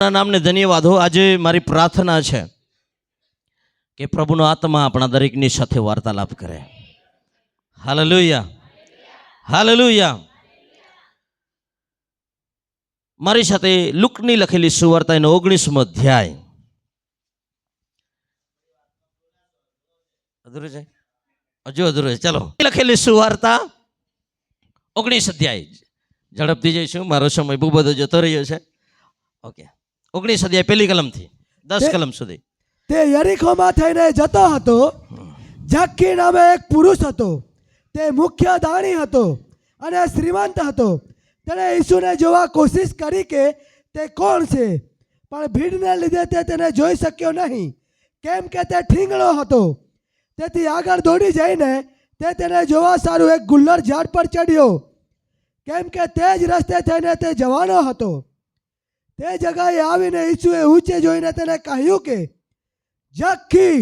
નામને ધન્યવાદ હો। આજે મારી પ્રાર્થના છે કે પ્રભુનો આત્મા આપણા દરેકની સાથે વાર્તાલાપ કરે। Hallelujah, hallelujah. મારી સાથે લુકની લખેલી સુવાર્તા એનો 19મો અધ્યાય। અધૂરું છે, હજુ અધૂરું છે, ચાલો લખેલી સુવાર્તા 19 અધ્યાય। ઝડપથી જઈશું, મારો સમય બહુ બધો જતો રહ્યો છે। ઓકે, 19 અધ્યાય પહેલી કલમથી 10 કલમ સુધી। તે યરીખોમાં થઈને જતો હતો। જક્કી નામે એક પુરુષ હતો, તે મુખ્ય દાણી હતો અને શ્રીમંત હતો। તેણે ઈસુને જોવા કોશિશ કરી કે તે કોણ છે, પણ ભીડને લીધે તે તેને જોઈ શક્યો નહીં, કેમ કે તે ઠીંગણો હતો। તેથી આગળ દોડી જઈને તે તેને જોવા સારું એક ગુલ્લર ઝાડ પર ચડ્યો, કેમ કે તે જ રસ્તે થઈને તે જવાનો હતો। તે જગાએ આવીને ઈસુએ ઊંચે જોઈને તેને કહ્યું કે, જક્કી,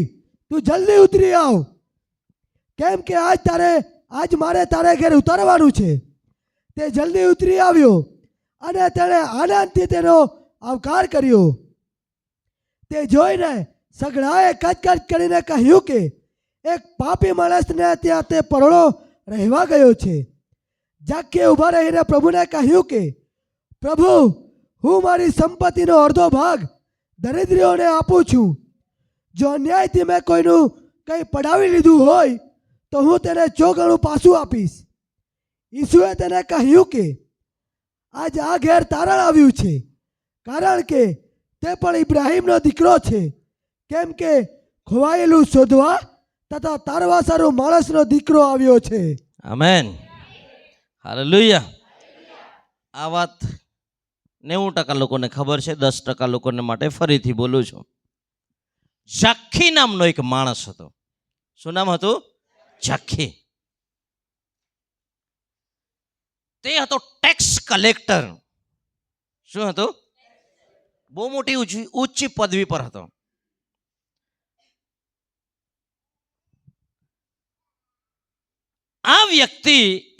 તું જલ્દી ઉતરી આવ, કેમ કે આજ મારે તારે ઘેર ઉતારવાનું છે। તે જલ્દી ઉતરી આવ્યો અને તેણે આનંદથી તેનો આવકાર કર્યો। તે જોઈને સઘળાએ કચકચ કરીને કહ્યું કે એક પાપી માણસને ત્યાં તે પરોળો રહેવા ગયો છે। જક્કીએ ઊભા રહીને પ્રભુને કહ્યું કે, પ્રભુ, હું મારી સંપત્તિનો અડધો ભાગ દરિદ્રીઓને આપું છું। જો અન્યાયથી મેં કોઈનું કંઈ પડાવી લીધું હોય તો હું તેને 4 ગણું પાછું આપીશ। ઈસુએ તેને કહ્યું કે આજ આ ઘેર તારણ આવ્યું છે, કારણ કે તે પણ ઇબ્રાહીમનો દીકરો છે, કેમ કે ખોવાયેલું શોધવા તથા તારવા સારો માણસનો દીકરો આવ્યો છે। Amen, hallelujah. આ વાત 90% લોકોને ખબર છે, 10% લોકોને માટે ફરીથી બોલું છું। જક્કી નામનો એક માણસ હતો। શું નામ હતું? જક્કી। તે હતો ટેક્સ કલેક્ટર। શું હતો? બહુ મોટી ઊંચી પદવી પર હતો। આ વ્યક્તિ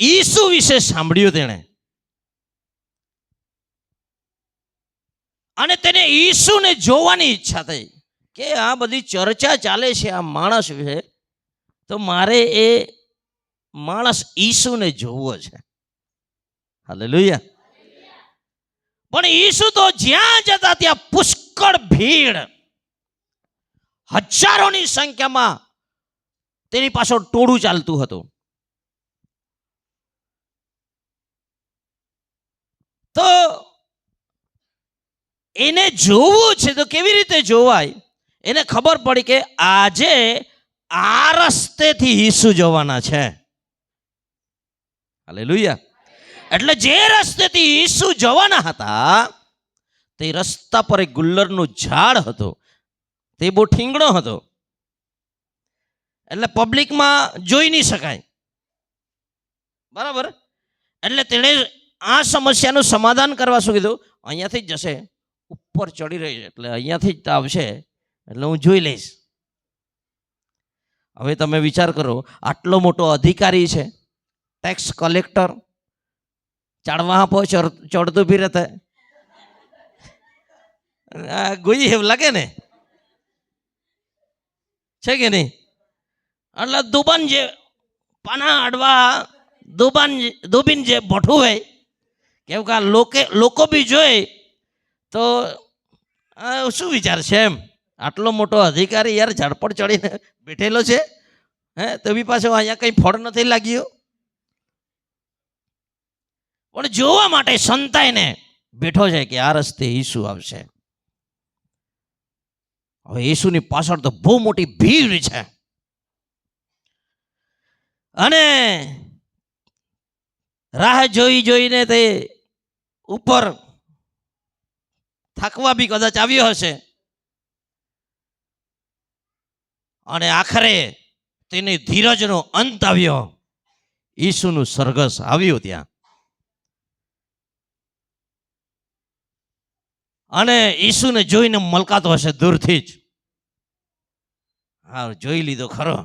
ઈસુ વિશે સાંભળ્યું તેણે, અને તેને ઈસુને જોવાની ઈચ્છા થઈ કે આ બધી ચર્ચા ચાલે છે આ માણસ વિશે, તો મારે એ માણસ ઈસુને જોવો છે। હાલેલુયા। પણ ઈસુ તો જ્યાં જતા ત્યાં પુષ્કળ ભીડ, હજારોની સંખ્યામાં તેની પાછળ ટોળું ચાલતું હતું। તો એને જોવું છે તો કેવી રીતે જોવાય? એને ખબર પડી કે આજે આ રસ્તેથી ઈસુ જવાના છે। હાલેલુયા। એટલે જે રસ્તેથી ઈસુ જવાના હતા તે રસ્તા પર એક ગુલ્લરનું ઝાડ હતો, તે બહુ ઠીંગણો હતો, એટલે પબ્લિકમાં જોઈ નહીં શકાય, બરાબર? એટલે તેણે આ સમસ્યાનું સમાધાન કરવા શું કીધું, અહીંયાથી જ જશે, ઉપર ચડી રહી છે એટલે અહીંયાથી જ આવશે, એટલે હું જોઈ લઈશ। હવે તમે વિચાર કરો, આટલો મોટો અધિકારી છે, ટેક્સ કલેક્ટર, ચડવા પર ચડતું બી રહેતા, ગોઈ એવું લાગે ને, છે કે નહીં? એટલે દુબાન જે પાના અડવા દુબીન જે બોઠું હોય, કેમ કે લોકો બી જોઈ તો શું વિચાર છે એમ, આટલો મોટો અધિકારી યાર ઝડપડ ચડીને બેઠેલો છે, હે, તો બી પાછો અહીંયા કંઈ ફળ નથી લાગ્યું, પણ જોવા માટે સંતાઈને બેઠો છે કે આ રસ્તે ઈસુ આવશે। હવે ઈસુની પાછળ તો બહુ મોટી ભીડ છે, અને રાહ જોઈને તે ઉપર થાકવા બી કદાચ આવ્યો હશે, અને આખરે તેની ધીરજનો અંત આવ્યો, ઈસુનું સરઘસ આવ્યું ત્યાં, અને ઈસુને જોઈને મલકાતો હશે દૂરથી જ, હા જોઈ લીધો ખરો।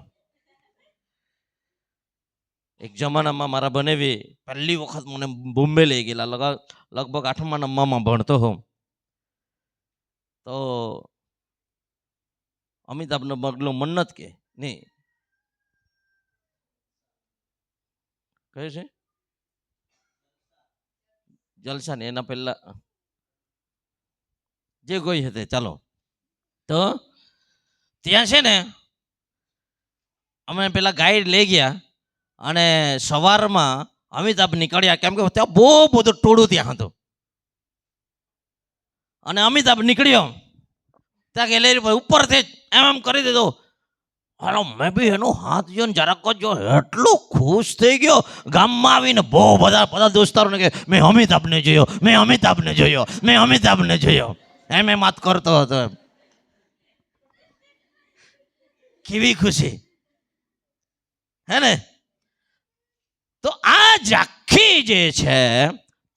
એક જમાનામાં મારા બનેવી પહેલી વખત મને બોમ્બે લઈ ગયેલા, લગભગ 8મા 9મામાં ભણતો હોઉં, તો અમિતાભનો બંગલો મન્નત કે નહીં કહે છે જલસા ને એના પહેલા જે કોઈ હતે ચાલો તો ત્યાં છે ને અમે પેલા ગાઈડ લઈ ગયા અને સવારમાં અમિતાભ નીકળ્યા કેમ કે ત્યાં બહુ બધું ટોળું ત્યાં હતું અને અમિતાભ નીકળ્યો ત્યાં ગેલેરી પર ઉપરથી એમ કરી દીધો હાલો મેં બી એનો હાથ જોઈને જરાક જો એટલો ખુશ થઈ ગયો ગામમાં આવીને બહુ બધા દોસ્તારોને કે મેં અમિતાભને જોયો મેં અમિતાભને જોયો મેં અમિતાભને જોયો એમ વાત કરતો હતો કેવી ખુશી હે ને તો આ ઝાંખી જે છે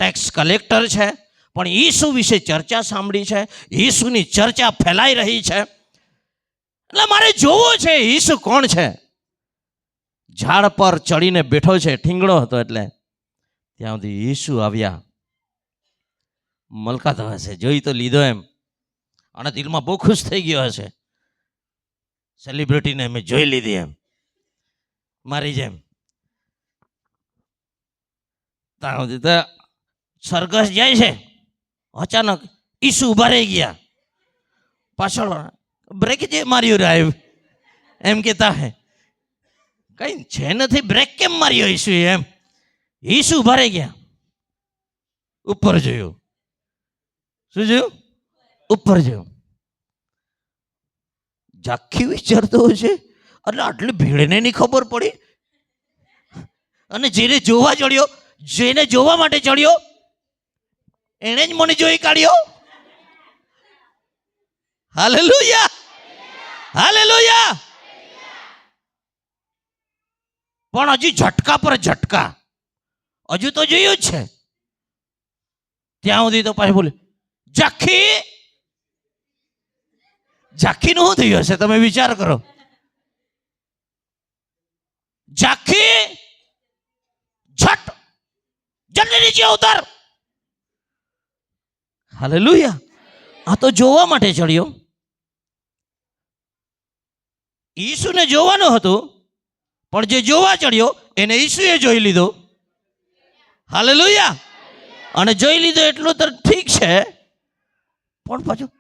ટેક્સ કલેક્ટર છે પણ ઈસુ વિશે ચર્ચા સાંભળી છે ઈસુની ચર્ચા ફેલાઈ રહી છે એટલે મારે જોવું છે ઈસુ કોણ છે ઝાડ પર ચડીને બેઠો છે ઠીંગણો હતો એટલે ત્યાં સુધી ઈસુ આવ્યા મલકાતો હશે જોઈ તો લીધો એમ અને દિલમાં બહુ ખુશ થઈ ગયો હશે સેલિબ્રિટીને મેં જોઈ લીધી એમ મારી જેમ ત્યાં સુધી તો સરઘસ જાય છે અચાનક ઈસુ ઉભા રહી ગયા પાછળ બ્રેક જે માર્યું રાય એમ કેતા હે કઈ છે નથી બ્રેક કેમ માર્યો ઈસુ એમ ઈસુ ઉભા રહી ગયા ઉપર જોયું શું જોયું ઉપર જોયું ઝાંખી વિચારતો છે એટલે આટલી ભીડને નહીં ખબર પડી અને જેને જોવા ચડ્યો જેને જોવા માટે ચડ્યો એને જ મને જોઈ કાઢ્યો હાલેલુયા હાલેલુયા પણ હજી ઝટકા પર ઝટકા હજુ તો જોયું જ છે ત્યાં સુધી તો પાછી બોલે ઝાંખી ઝાંખીનું શું થયું હશે તમે વિચાર કરો ઝાંખી ઝટ જલ્દી નીચે ઉતર હાલેલુયા આ તો જોવા માટે ચડ્યો ઈસુને જોવાનું હતું પણ જે જોવા ચડ્યો એને ઈસુએ જોઈ લીધો હાલેલુયા અને જોઈ લીધો એટલું તો ઠીક છે પણ પાછું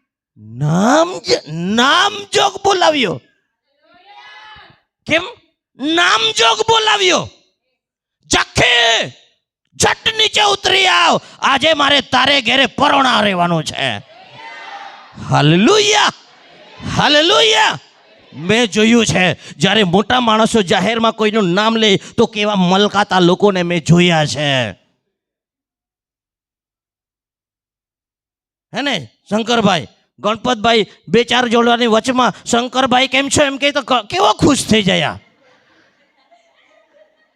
નામજોગ બોલાવ્યો કેમ નામજોગ બોલાવ્યો ઝાંખી ઝટ નીચે ઉતરી આવ આજે મારે તારે ઘેરે પરોણા રહેવાનું છે હાલેલુયા હાલેલુયા મેં જોયું છે જ્યારે મોટા માણસો જાહેરમાં કોઈનું નામ લે તો કેવા મલકાતા લોકોને મેં જોયા છે હે ને શંકરભાઈ ગણપતભાઈ બે ચાર જોડવાની વચમાં શંકરભાઈ કેમ છો એમ કે તો કેવો ખુશ થઈ જાય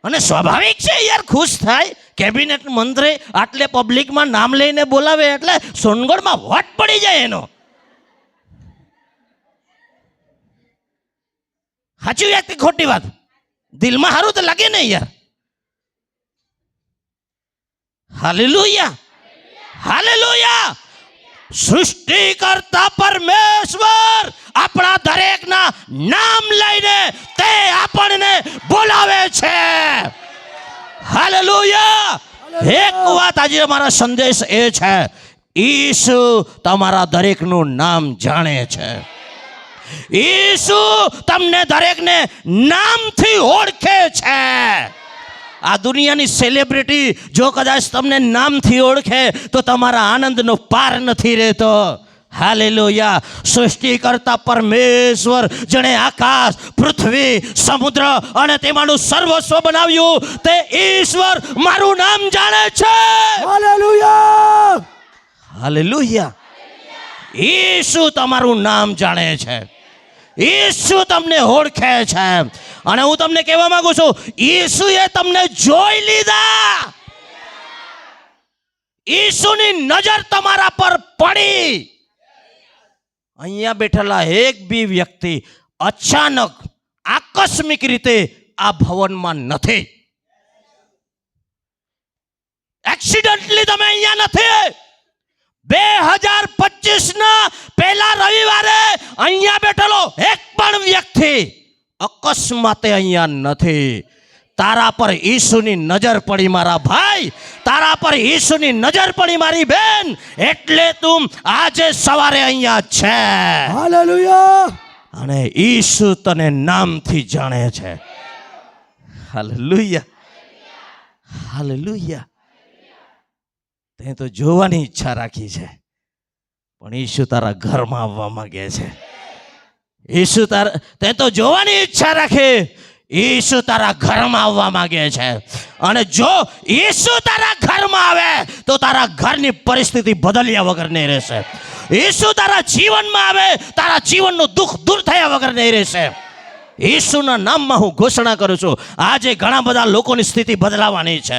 અને સ્વાભાવિક છે યાર ખુશ થાય કેબિનેટ મંત્રી આટલે પબ્લિકમાં નામ લઈને બોલાવે એટલે સોનગઢમાં વટ પડી જાય એનો સાચી વાત કે ખોટી વાત દિલમાં સારું તો લાગે ને યાર હાલેલુયા હાલેલુયા સૃષ્ટિકર્તા પરમેશ્વર આપણા દરેકના નામ લઈને તે આપણને બોલાવે છે હાલેલુયા એક વાત આજે અમારા સંદેશ એ છે ઈસુ તમારા દરેકનું નામ જાણે છે ઈસુ તમને દરેકને નામથી ઓળખે છે આ દુનિયાની સેલિબ્રિટી જો કદાચ તમને નામથી ઓળખે તો તમારા આનંદનો પાર નથી રહેતો હાલેલુયા સૃષ્ટિકર્તા પરમેશ્વર જેણે આકાશ પૃથ્વી સમુદ્ર અને તેમાંનું સર્વસ્વ બનાવ્યું તે ઈશ્વર મારું નામ જાણે છે હાલેલુયા હાલેલુયા ઈસુ તમારું નામ જાણે છે ઈસુ તમને ઓળખે છે અને હું તમને કહેવા માંગુ છું ઈસુએ તમને જોઈ લીધા ઈસુની નજર તમારા પર પડી અહીંયા બેઠેલા એક બી વ્યક્તિ અચાનક આકસ્મિક રીતે આ ભવનમાં નથી એક્સિડન્ટલી તમે અહીંયા નથી 2025 પહેલા અકસ્માતે અહીંયા નથી. તારા પર ઈસુની નજર પડી મારા ભાઈ, તારા પર ઈસુની નજર પડી મારી બેન, એટલે તું આજે સવારે અહીંયા છે. હાલેલુયા. અને ઈસુ તને નામથી જાણે છે. Hallelujah, hallelujah. તે તો જોવાની ઈચ્છા રાખી છે, પણ ઈસુ તારા ઘરમાં આવવા માંગે છે. ઈસુ તે તો જોવાની ઈચ્છા રાખે, ઈસુ તારા ઘરમાં આવવા માંગે છે. અને જો ઈસુ તારા ઘરમાં આવે તો તારા ઘરની પરિસ્થિતિ બદલ્યા વગર નહીં રહેશે. ઈસુ તારા જીવનમાં આવે, તારા જીવનનું દુઃખ દૂર થયા વગર નહીં રહેશે. ઈસુના નામમાં હું ઘોષણા કરું છું, આજે ઘણા બધા લોકોની સ્થિતિ બદલાવાની છે.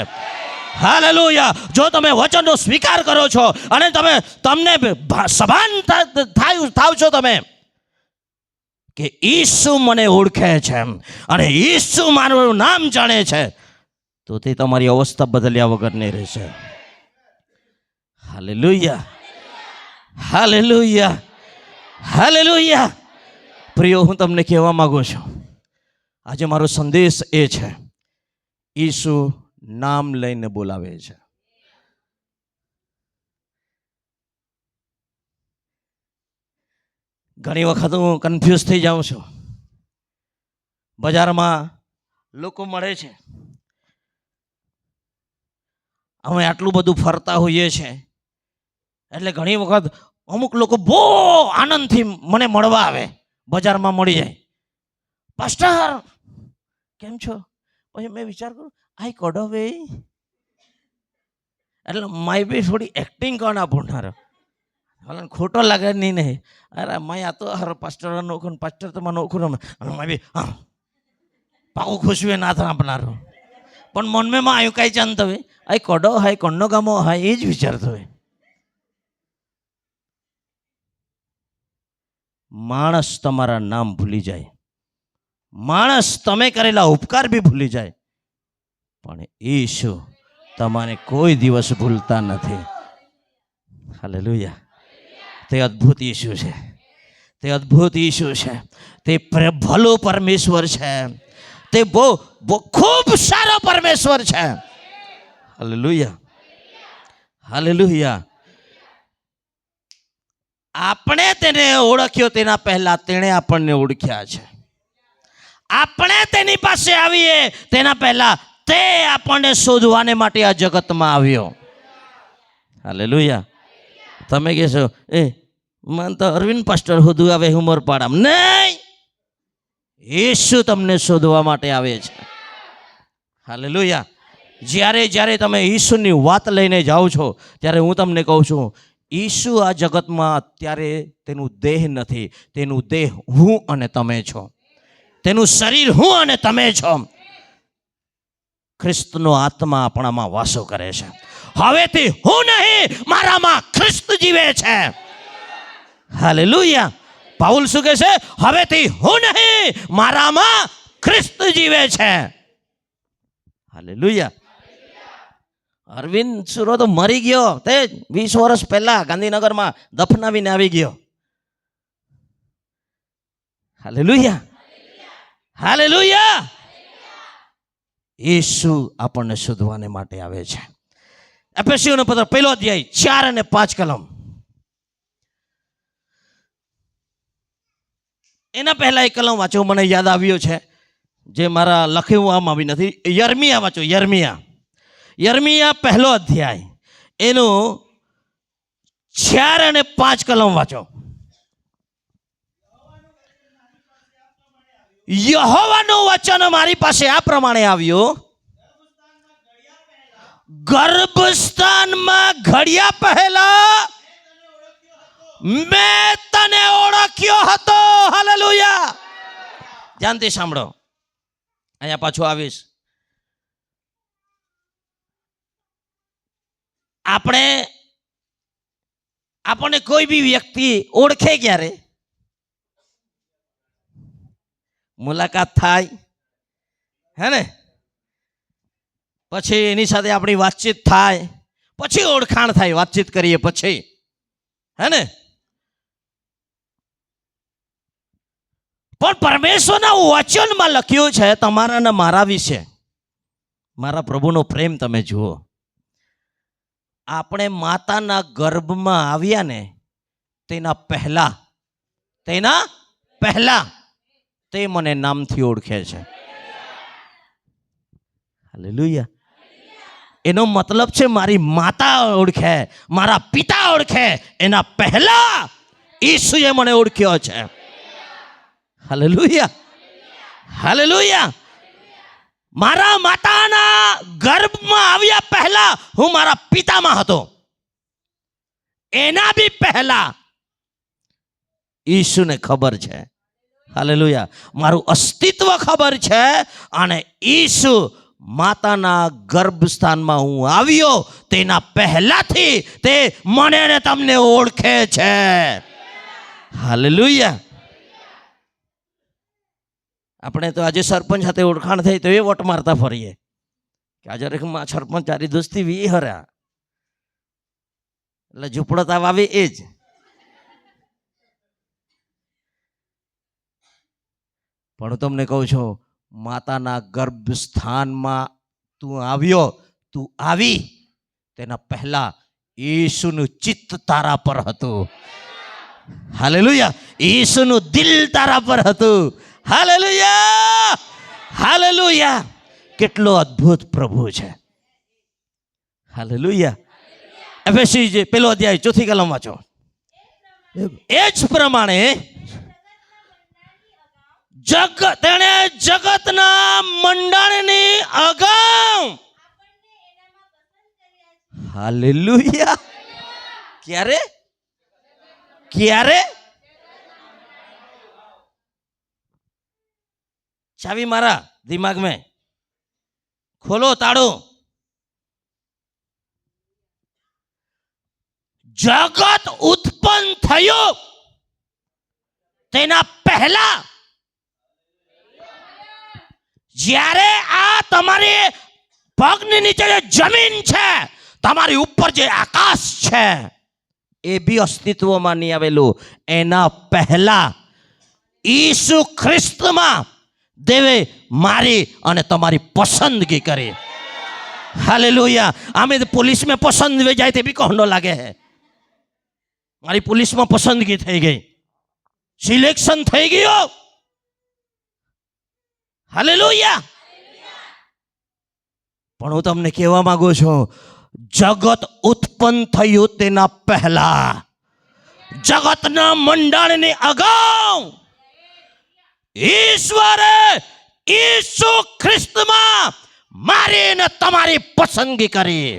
હાલેલુયા. જો તમે વચનનો સ્વીકાર કરો છો અને તમને સભાન થાવ છો તમે કે ઈસુ મને ઓળખે છે અને ઈસુ મારું નામ જાણે છે, તો તે તમારી અવસ્થા બદલ્યા વગર નહીં રહેશે. Hallelujah, hallelujah, hallelujah. પ્રિયો, હું તમને કહેવા માંગુ છું, આજે મારો સંદેશ એ છે, ઈસુ નામ લઈને બોલાવે છે. ઘણી વખત હું કન્ફ્યુઝ થઈ જાઉં છું. બજારમાં લોકો મળે છે, અમે આટલું બધું ફરતા હોઈએ છીએ, એટલે ઘણી વખત અમુક લોકો બહુ આનંદથી મને મળવા આવે, બજારમાં મળી જાય, પાસ્ટર કેમ છો? પછી મેં વિચાર કરું, આઈ કોડો વે, એટલે માય બી થોડી એક્ટિંગ કોના પૂર્ણાર ખોટો લાગે નહીં. અરે માય આ તો હર પાસ્ટર નોખું, પાસ્ટર તો મને નોખું અને માય બી હા પાકું ખુશી ના થાય આપનારો, પણ મનમાં આવ્યું કાંઈ જાણતો હોય, આઈ કોડો હાય કોણનો ગામો હાય એ જ વિચારતો હોય. માણસ તમારા નામ ભૂલી જાય, માણસ તમે કરેલા ઉપકાર બી ભૂલી જાય, પણ ઈસુ તમારે કોઈ દિવસ ભૂલતા નથી. હાલેલુયા. તે અદ્ભુત ઈસુ છે, તે અદ્ભુત ઈસુ છે, તે ભલો પરમેશ્વર છે, તે બહુ ખૂબ સારો પરમેશ્વર છે. Hallelujah, hallelujah. આપણે તેને ઓળખ્યો તેના પહેલા તેણે આપણને ઓળખ્યા છે. આપણે તેની પાસે આવીએ તેના પહેલા તે આપણને શોધવાને માટે આ જગતમાં આવ્યો. હાલેલુયા. તમે કહેશો, એ મને તો અરવિંદ પાસ્ટર શોધવા આવે ઉમરપાડામ. નહીં, ઈસુ તમને શોધવા માટે આવે છે. હાલેલુયા. જ્યારે જ્યારે તમે ઈસુની વાત લઈને જાઓ છો, ત્યારે હું તમને કહું છું, ઈસુ આ જગતમાં અત્યારે તેનું દેહ નથી, તેનું દેહ હું અને તમે છો, તેનું શરીર હું અને તમે છો. ખ્રિસ્તનો આત્મા આપણામાં વાસો કરે છે. હવેથી હું નહીં, મારામાં ખ્રિસ્ત જીવે છે. હાલેલુયા. પાઉલ શું કહે છે? હવેથી હું નહીં, મારામાં ખ્રિસ્ત જીવે છે. હાલેલુયા. અરવિંદ સુરો તો મરી ગયો, તે 20 વર્ષ પહેલા ગાંધીનગરમાં દફનાવીને આવી ગયો. Hallelujah, hallelujah. ઈસુ આપણને શોધવાને માટે આવે છે. એફેસીઓનો પત્ર 1 અધ્યાય 4 અને 5 કલમ. એના પહેલા એક કલમ વાંચો, મને યાદ આવ્યો છે, જે મારા લખ્યું આમ આવી નથી. યર્મિયા વાંચો, યર્મિયા 1 અધ્યાય એનું 4 અને 5 કલમ વાંચો. યહોવાનું વચન મારી પાસે આ પ્રમાણે આવ્યું, ગર્ભસ્થાનમાં ઘડ્યા પહેલા મેં તને ઓળખ્યો હતો. હાલેલુયા. ધ્યાનથી સાંભળો, અહીંયા પાછું આવીશ. આપણને કોઈ બી વ્યક્તિ ઓળખે ક્યારે? મુલાકાત થાય, હે ને, પછી એની સાથે આપણી વાતચીત થાય, પછી ઓળખાણ થાય, વાતચીત કરીએ પછી, હે ને. પણ પરમેશ્વરના વચનમાં લખ્યું છે તમારા ને મારા વિશે. મારા પ્રભુનો પ્રેમ તમે જુઓ. આપણે માતાના ગર્ભમાં આવ્યા ને તેના પહેલા તે મને નામથી ઓળખે છે. હાલેલુયા. એનો મતલબ છે મારી માતા ઓળખે, મારા પિતા ઓળખે, એના પહેલા ઈસુએ મને ઓળખ્યો છે. Hallelujah, hallelujah. મારા માતાના ગર્ભમાં આવ્યા પહેલા હું મારા પિતામાં હતો. એના બી પહેલા ઈસુને ખબર છે. હાલેલુયા. મારું અસ્તિત્વ ખબર છે અને ઈસુ માતાના ગર્ભસ્થાનમાં હું આવ્યો તેના પહેલાથી તે મને ને તમને ઓળખે છે. હાલેલુયા. આપણે તો આજે સરપંચ સાથે ઓળખાણ થઈ તો એ વોટ મારતા ફરીએ કે આજે સરપંચ તારી દોસ્તી વી હર્યા એટલે ઝૂંપડતા વાવે એ જ. પણ હું તમને કહું છું, માતાના ગર્ભસ્થાનમાં તું આવ્યો, તું આવી તેના પહેલા ઈસુનું ચિત્ત તારા પર હતું. હાલેલુયા. ઈસુનું દિલ તારા પર હતું. Hallelujah, hallelujah. કેટલો અદ્ભુત પ્રભુ છે. હાલેલુયા. એફએસી જે પેલો અધ્યાય 4 કલમ વાંચો. એ જ પ્રમાણે તેણે જગતના મંડળની અગાઉ. હાલેલુયા. ક્યારે ચાવી મારા દિમાગ में खोलो ताड़ो. जगत उत्पन्न थयो तेना पहला જ્યારે આ તમારી પગની નીચે જે જમીન છે, તમારી ઉપર જે આકાશ છે એ બી અસ્તિત્વમાં નહીં આવેલું. એના પહેલા ઈસુ ખ્રિસ્તમાં દેવે મારી અને તમારી પસંદગી કરી. હાલેલુયા. આમે पुलिस में पसंद वे जाए भी कहनो लागे है. મારી પોલીસમાં પસંદગી થઈ ગઈ, સિલેક્શન થઈ ગયું. હાલેલુયા. પણ હું તમને કહેવા માંગુ છું, જગત ઉત્પન્ન થયું તેના પહેલા, જગતના મંડળની અગાઉ ઈશ્વરે ઈસુ ખ્રિસ્તમાં મારી ને તમારી પસંદગી કરી.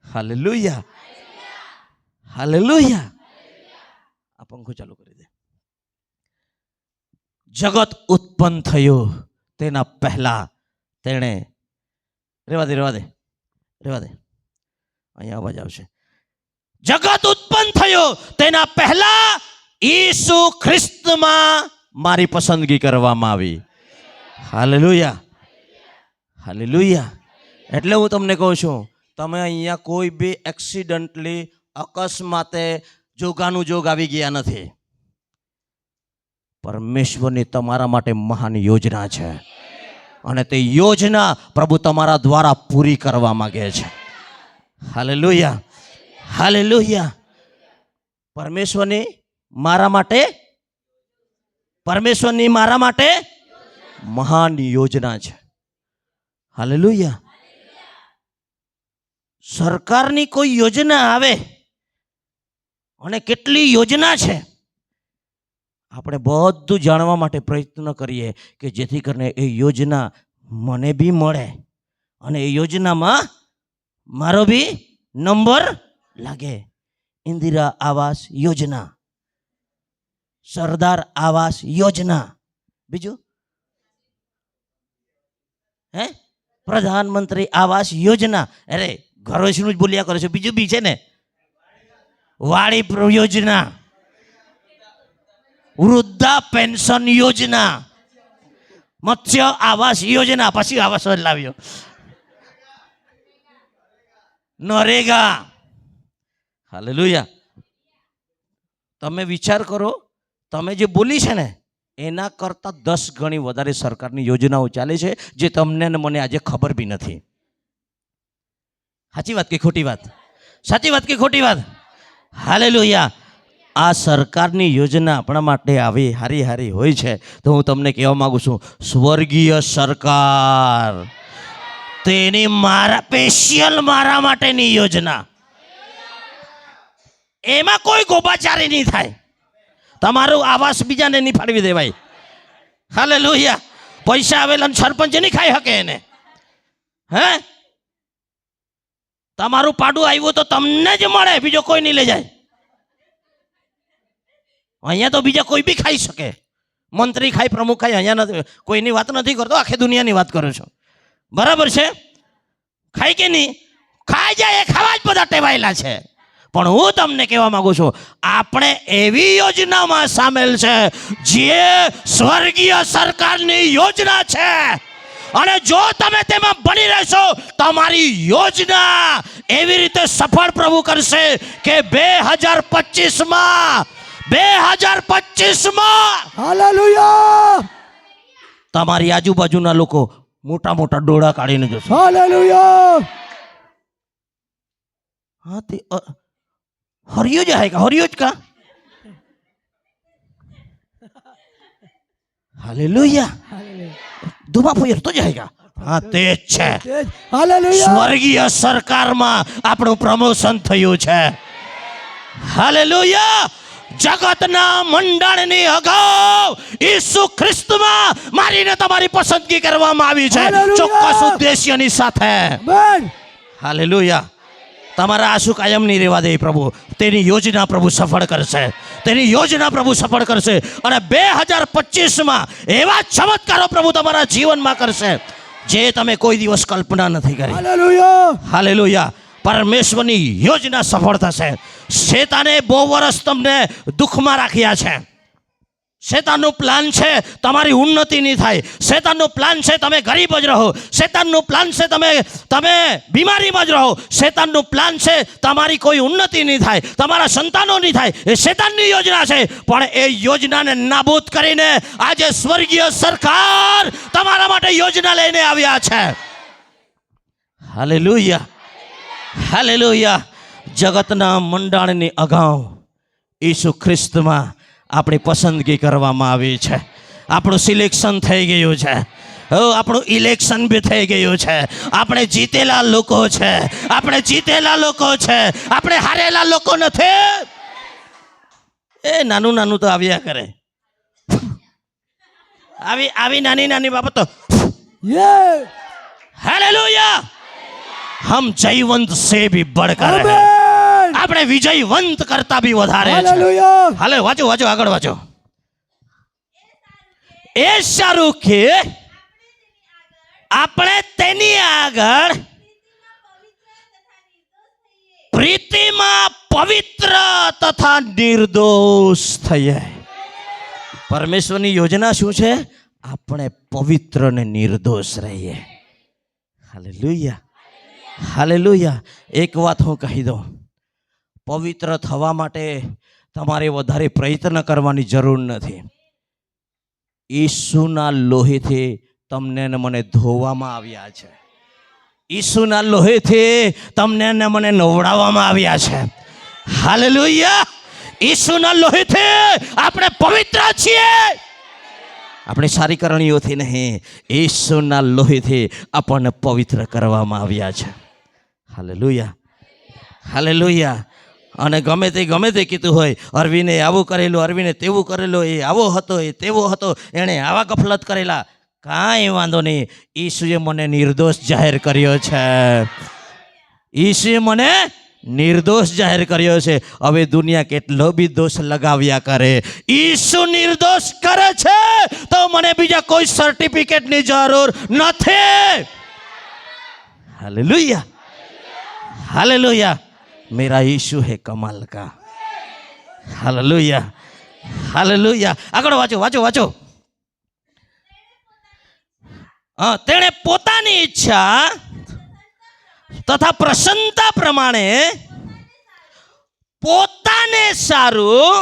Hallelujah, hallelujah. આ પંખો ચાલુ કરી દે. જગત ઉત્પન્ન થયું તેના પહેલા તેણે રેવા દે અહીંયા અવાજ આવશે. જગત ઉત્પન્ન થયું તેના પહેલા ઈસુ ખ્રિસ્તમાં મારી પસંદગી કરવામાં આવી. Hallelujah, hallelujah. એટલે હું તમને કહું છું, તમે અહીંયા કોઈ બી એક્સિડન્ટલી અકસ્માતે જોગાનું જોગ આવી ગયા નથી. પરમેશ્વરની તમારા માટે મહાન યોજના છે અને તે યોજના પ્રભુ તમારા દ્વારા પૂરી કરવા માંગે છે. Hallelujah, hallelujah. પરમેશ્વરની મારા માટે મહાન યોજના છે. હાલેલુયા. સરકારની કોઈ યોજના આવે અને કેટલી યોજના છે, આપણે બધું જાણવા માટે પ્રયત્ન કરીએ કે જેથી કરીને એ યોજના મને બી મળે અને એ યોજનામાં મારો બી નંબર લાગે. ઇન્દિરા આવાસ યોજના, સરદાર આવાસ યોજના, બીજું પ્રધાનમંત્રી આવાસ યોજના. અરે ઘરોશનું જ બોલ્યા કરો છો, બીજું બી છે ને, વાડી યોજના, વૃદ્ધા પેન્શન યોજના, મત્સ્ય આવાસ યોજના, પછી આવાસ લાવ્યો, નરેગા. હાલેલુયા. તમે વિચાર કરો, તમે જે બોલી છે ને એના કરતાં 10 ગણી વધારે સરકારની યોજનાઓ ચાલે છે જે તમને ને મને આજે ખબર બી નથી. સાચી વાત કે ખોટી વાત? સાચી વાત કે ખોટી વાત? હાલેલુયા. આ સરકારની યોજના આપણા માટે આવી હારી હારી હોય છે તો હું તમને કહેવા માંગુ છું, સ્વર્ગીય સરકાર તેની મારા સ્પેશિયલ મારા માટેની યોજના. એમાં કોઈ ગોબાચારી નહીં થાય. તમારું આવાસ બીજાને નહીં ફાળવી દેવાય. હાલેલુયા. પૈસા આવેલા સરપંચ નહીં ખાઈ શકે એને. હે, તમારું પાડું આવ્યું તો તમને જ મળે, બીજો કોઈ નહીં લઈ જાય. અહીંયા તો બીજા કોઈ બી ખાઈ શકે, મંત્રી ખાય, પ્રમુખ ખાય. અહીંયા નથી, કોઈની વાત નથી કરતો, આખી દુનિયાની વાત કરું છું. બરાબર છે? ખાય કે નહીં ખાઈ જાય, એ ખાવા જ બધા ટેવાયેલા છે. પણ હું તમને કહેવા માંગુ છું, આપણે એવી યોજનામાં સામેલ છે જે સ્વર્ગીય સરકારની યોજના છે. અને જો તમે તેમાં બની રહેશો, તમારી યોજના એવી રીતે સફળ પ્રભુ કરશે કે 2025માં હાલેલુયા, તમારી આજુબાજુના લોકો મોટા મોટા ડોળા કાઢીને જશે. હાલેલુયા. हाँ ते हरियोज आहे का? हरियोज का? हालेलुया. दुबा फुयर तो जाएगा. हाँ તે જ છે. હાલેલુયા. સ્વર્ગીય સરકારમાં આપણું પ્રમોશન થયું છે. હાલેલુયા. જગતના મંડાણની અગાઉ ઈસુ ખ્રિસ્તમાં મારીને તમારી પસંદગી કરવામાં આવી છે, ચોક્કસ ઉદ્દેશ્યની સાથે. હાલેલુયા. તમારા આંસુ કાયમ નહીં રહેવા દે પ્રભુ. તેની યોજના પ્રભુ સફળ કરશે. તેની યોજના પ્રભુ સફળ કરશે. અને 2025માં એવા ચમત્કારો પ્રભુ તમારા જીવનમાં કરશે જે તમે કોઈ દિવસ કલ્પના નથી કરી. હાલેલુયા. હાલેલુયા. પરમેશ્વરની યોજના સફળ થશે. શેતાને બહુ વર્ષ તમને દુઃખમાં રાખ્યા છે. શેતાનનું પ્લાન છે તમારી ઉન્નતિ નહીં થાય. શેતાનનું પ્લાન છે તમે ગરીબ જ રહો. શેતાનનું પ્લાન છે તમે બીમારીમાં જ રહો. શેતાનનું પ્લાન છે તમારી કોઈ ઉન્નતિ નહીં થાય, તમારા સંતાનો નહીં થાય. એ શેતાનની યોજના છે. પણ એ યોજનાને નાબૂદ કરીને આજે સ્વર્ગીય સરકાર તમારા માટે યોજના લઈને આવ્યા છે. હાલેલુયા. હાલેલુયા. જગતના મંડાણની અગાઉ ઈસુ ખ્રિસ્તમાં આપણી પસંદગી કરવામાં આવી છે. આપણું સિલેક્શન થઈ ગયું છે. આપણું ઇલેક્શન બી થઈ ગયું છે. આપણે જીતેલા લોકો છે. આપણે જીતેલા લોકો છે. આપણે હારેલા લોકો નથી. એ નાનું નાનું તો આવ્યા કરે. આવી નાની નાની બાબતો. હાલેલુયા. હમ જયવંત સે ભી બળકર હૈ. આપણે વિજયવંત કરતા બી વધારે છે. હાલે વાંચો વાંચો આગળ વાંચો. એ સારું કે આપણે તેની આગળ પ્રીતિમાં પવિત્ર તથા નિર્દોષ થઈએ. પરમેશ્વરની યોજના શું છે? આપણે પવિત્ર ને નિર્દોષ રહીએ. હાલેલુયા. હાલેલુયા. એક વાત હું કહી દઉં, પવિત્ર થવા માટે તમારે વધારે પ્રયત્ન કરવાની જરૂર નથી. ઈસુના લોહીથી તમને ને મને ધોવામાં આવ્યા છે. ઈસુના લોહીથી તમને ને મને નવડાવવામાં આવ્યા છે. હાલેલુયા. ઈસુના લોહીથી આપણે પવિત્ર છીએ. આપણે સારી કરણીઓથી નહીં, ઈસુના લોહીથી આપણને પવિત્ર કરવામાં આવ્યા છે. હાલેલુયા. હાલેલુયા. અને ગમે તે કીધું હોય, અરવિને આવું કરેલું, અરવિને તેવું કરેલું, એ આવો હતો, એ તેવો હતો, એણે આવા ગફલત કરેલા, કાંઈ વાંધો નહીં. ઈસુએ મને નિર્દોષ જાહેર કર્યો છે. ઈસુએ મને નિર્દોષ જાહેર કર્યો છે. હવે દુનિયા કેટલો બી દોષ લગાવ્યા કરે, ઈસુ નિર્દોષ કરે છે તો મને બીજા કોઈ સર્ટિફિકેટની જરૂર નથી. હાલેલુયા. हालेलुया. मेरा यीशु है कमाल का. हालेलुया. हालेलुया. આગળ વાંચો વાંચો વાંચો. તેણે પોતાની ઈચ્છા તથા પ્રસન્નતા પ્રમાણે પોતાને સારું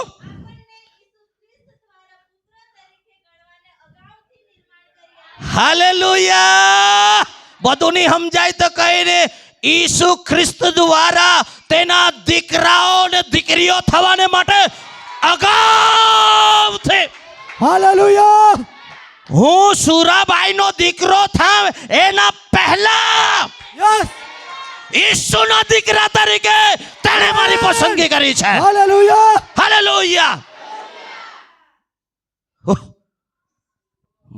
હાલેલુયા. બધું નહીં સમજાય તો કહીને ઈસુ ખ્રિસ્ત દ્વારા તેના દીકરાઓ ને દીકરીઓ થવાને માટે અગાઉથી હાલેલુયા. હું સુરાબાઈનો દીકરો થાવ એના પહેલા યસ. ઈસુના દીકરા તરીકે તેણે મારી પસંદગી કરી છે. હાલેલુયા. હાલેલુયા.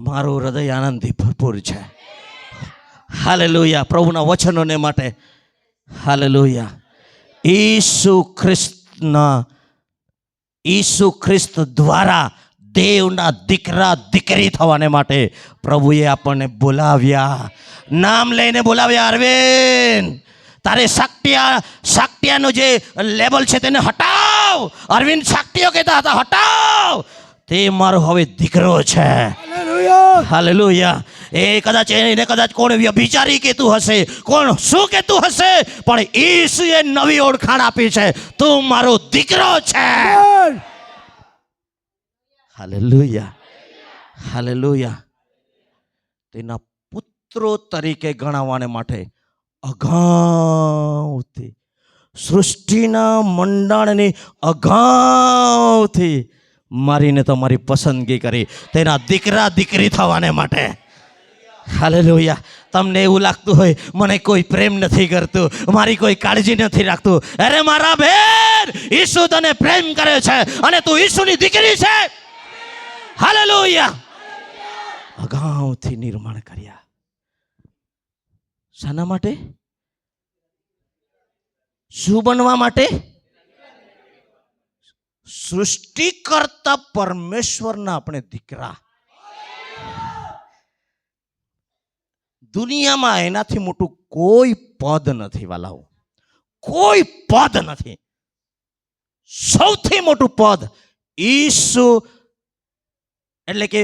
મારું હૃદય આનંદથી ભરપૂર છે. હાલેલુયા. પ્રભુના વચનોને માટે હાલેલુયા. ઈસુ ખ્રિસ્ત દ્વારા દેવના દીકરા દીકરી થવાને માટે પ્રભુએ આપણને બોલાવ્યા, નામ લઈને બોલાવ્યા. અરવિંદ, તારે શાક્ટિયાનો જે લેબલ છે તેને હટાવ. અરવિંદ શાક્ટિયો કહેતા હતા, હટાવ. તે મારો હવે દીકરો છે. હાલેલુયા. હાલેલુયા. એને કદાચ કોણ વ્યભિચારી કહેતું હશે, કોણ શું કહેતું હશે, પણ ઈસુએ નવી ઓળખાણ આપી છે. તું મારો દીકરો છે. હાલેલુયા. હાલેલુયા. તેના પુત્રો તરીકે ગણાવવાને માટે અગાઉથી, સૃષ્ટિના મંડાણની અગાઉથી મારીને તમારી પસંદગી કરી તેના દીકરા દીકરી થવાને માટે. હાલેલુયા. તમને એવું લાગતું હોય મને કોઈ પ્રેમ નથી કરતું, મારી કોઈ કાળજી નથી રાખતું, અરે મારા બેન, ઈસુ તને પ્રેમ કરે છે અને તું ઈસુની દીકરી છે. હાલેલુયા. અગાઉથી નિર્માણ કર્યા. શાના માટે? શું બનવા માટે? સૃષ્ટિકર્તા પરમેશ્વરના આપણે દીકરા. દુનિયામાં એનાથી મોટું કોઈ પદ નથી વાલાઓ, કોઈ પદ નથી. સૌથી મોટું પદ ઈસુ, એટલે કે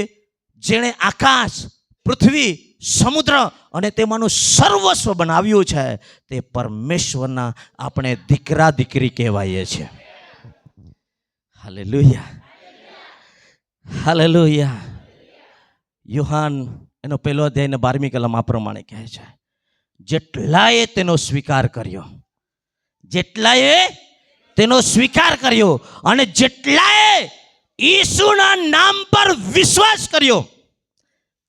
જેણે આકાશ, પૃથ્વી, સમુદ્ર અને તેમાંનું સર્વસ્વ બનાવ્યું છે, તે પરમેશ્વરના આપણે દીકરા દીકરી કહેવાઈએ છીએ. હાલેલુયા. હાલેલુયા. યોહાન એનો 1 અધ્યાય 12મી કલમ આ પ્રમાણે કહે છે, જેટલાએ તેનો સ્વીકાર કર્યો, જેટલાએ તેનો સ્વીકાર કર્યો અને જેટલાએ ઈસુના નામ પર વિશ્વાસ કર્યો,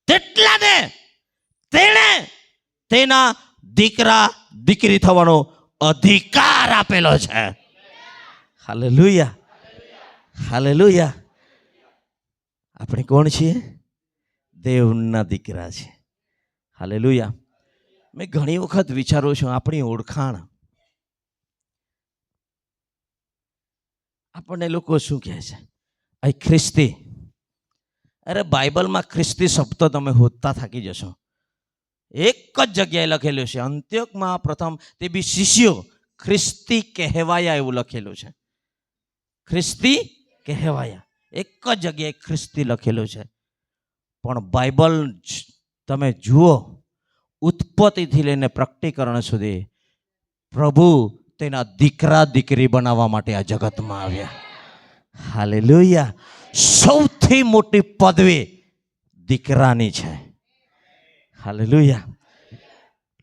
તેટલાને તેણે તેના દીકરા દીકરી થવાનો અધિકાર આપેલો છે. હાલેલુયા. હાલેલુયા. આપણે કોણ છીએ? દેવના દીકરા છે. હાલેલુયા. મેં ઘણી વખત વિચારું છું, આપણી ઓળખાણ, આપણને લોકો શું કહે છે, અહીં ખ્રિસ્તી. અરે બાઇબલમાં ખ્રિસ્તી શબ્દ તમે હોદતા થાકી જશો. એક જ જગ્યાએ લખેલું છે, અંત્યોકમાં પ્રથમ તે બી શિષ્યો ખ્રિસ્તી કહેવાયા એવું લખેલું છે. ખ્રિસ્તી કહેવાયા, એક જ જગ્યાએ ખ્રિસ્તી લખેલું છે. પણ બાઇબલ તમે જુઓ, ઉત્પત્તિથી લઈને પ્રકટીકરણ સુધી પ્રભુ તેના દીકરા દીકરી બનાવવા માટે આ જગતમાં આવ્યા. હાલેલુયા. સૌથી મોટી પદવી દીકરાની છે. હાલેલુયા.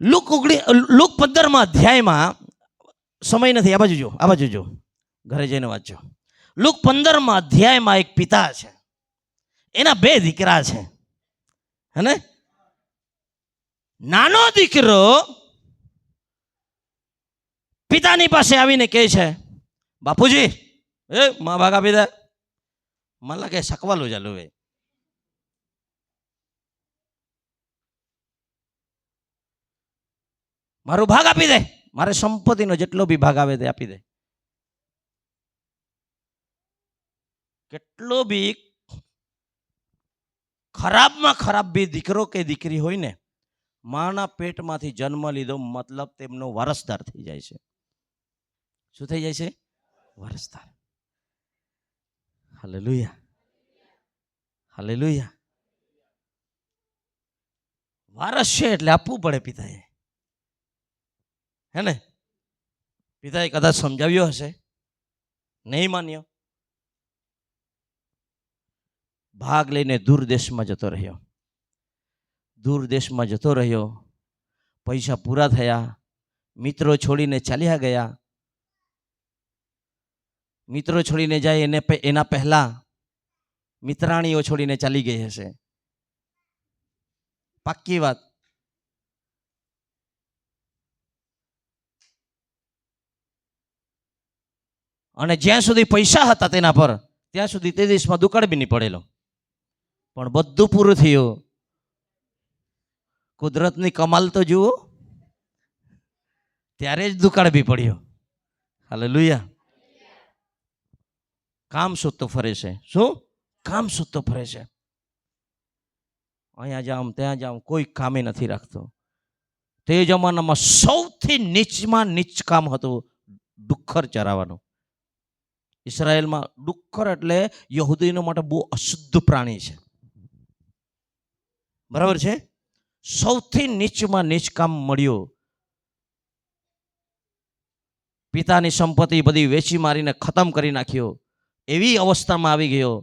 લુક 15મા અધ્યાયમાં, સમય નથી, આ બાજુ જો, ઘરે જઈને વાંચજો. લુક 15મા અધ્યાયમાં એક પિતા છે, એના 2 દીકરા છે. હે, નાનો દીકરો પિતાની પાસે આવીને કહે છે, બાપુજી, માં ભાગ આપી દે, મને લાગે શકવાલું ચાલુ હોય. મારો ભાગ આપી દે, મારે સંપત્તિનો જેટલો બી ભાગ આવે તે આપી દે. કેટલો બી ખરાબમાં ખરાબ બી દીકરો કે દીકરી હોય ને, માના પેટમાંથી જન્મ લીધો મતલબ તેમનો વારસદાર થઈ જાય છે. શું થઈ જાય છે? વારસદાર. હાલેલુયા. હાલેલુયા. વારસ છે એટલે આપવું પડે પિતાએ. હે ને? પિતાએ કદાચ સમજાવ્યો હશે, નહીં માન્યો, ભાગ લઈને દૂર દેશમાં જતો રહ્યો. દૂર દેશમાં જતો રહ્યો, પૈસા પૂરા થયા, મિત્રો છોડીને ચાલ્યા ગયા. મિત્રો છોડીને જાય એના પહેલા મિત્રાણીઓ છોડીને ચાલી ગઈ હશે. પાક્કી વાત. અને જ્યાં સુધી પૈસા હતા તેના પર, ત્યાં સુધી તે દેશમાં દુકાળ બી નહીં પડેલો. પણ બધું પૂરું થયું. કુદરતની કમાલ તો જુઓ, ત્યારે જ દુકાળ બી પડ્યો. હાલેલુયા. કામ શોધતો ફરે છે. શું કામ શોધતો ફરે છે? અહીંયા જામ ત્યાં જામ, કોઈ કામે નથી રાખતો. તે જમાનામાં સૌથી નીચમાં નીચ કામ હતું ડુક્કર ચરાવવાનું. ઇસરાયેલમાં ડુક્કર એટલે યહૂદીનો માટે બહુ અશુદ્ધ પ્રાણી છે. બરાબર છે? સૌથી નીચમાં નીચ કામ મળ્યું. પિતાની સંપત્તિ બધી વેચી મારીને ખતમ કરી નાખ્યો. એવી અવસ્થામાં આવી ગયો,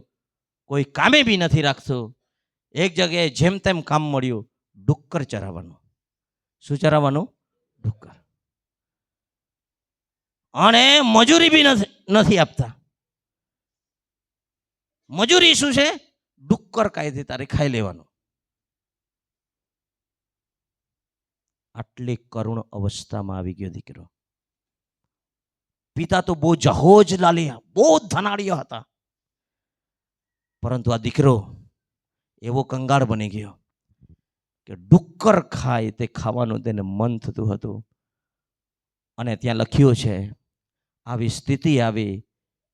કોઈ કામે બી નથી રાખતું. એક જગ્યાએ જેમ તેમ કામ મળ્યું, ડુક્કર ચરાવવાનું. શું ચરાવવાનું? ડુક્કર. અને મજૂરી બી નથી આપતા. મજૂરી શું છે? ડુક્કર કાયદે તારે ખાઈ લેવાનું. આટલી કરુણ અવસ્થામાં આવી ગયો દીકરો. પિતા તો બહુ જહોજ લાલિયા, બહુ ધનાઢ્ય હતા. પરંતુ આ દીકરો એવો કંગાળ બની ગયો કે ડુક્કર ખાય તે ખાવાનું તેને મન થતું હતું. અને ત્યાં લખ્યું છે, આવી સ્થિતિ આવી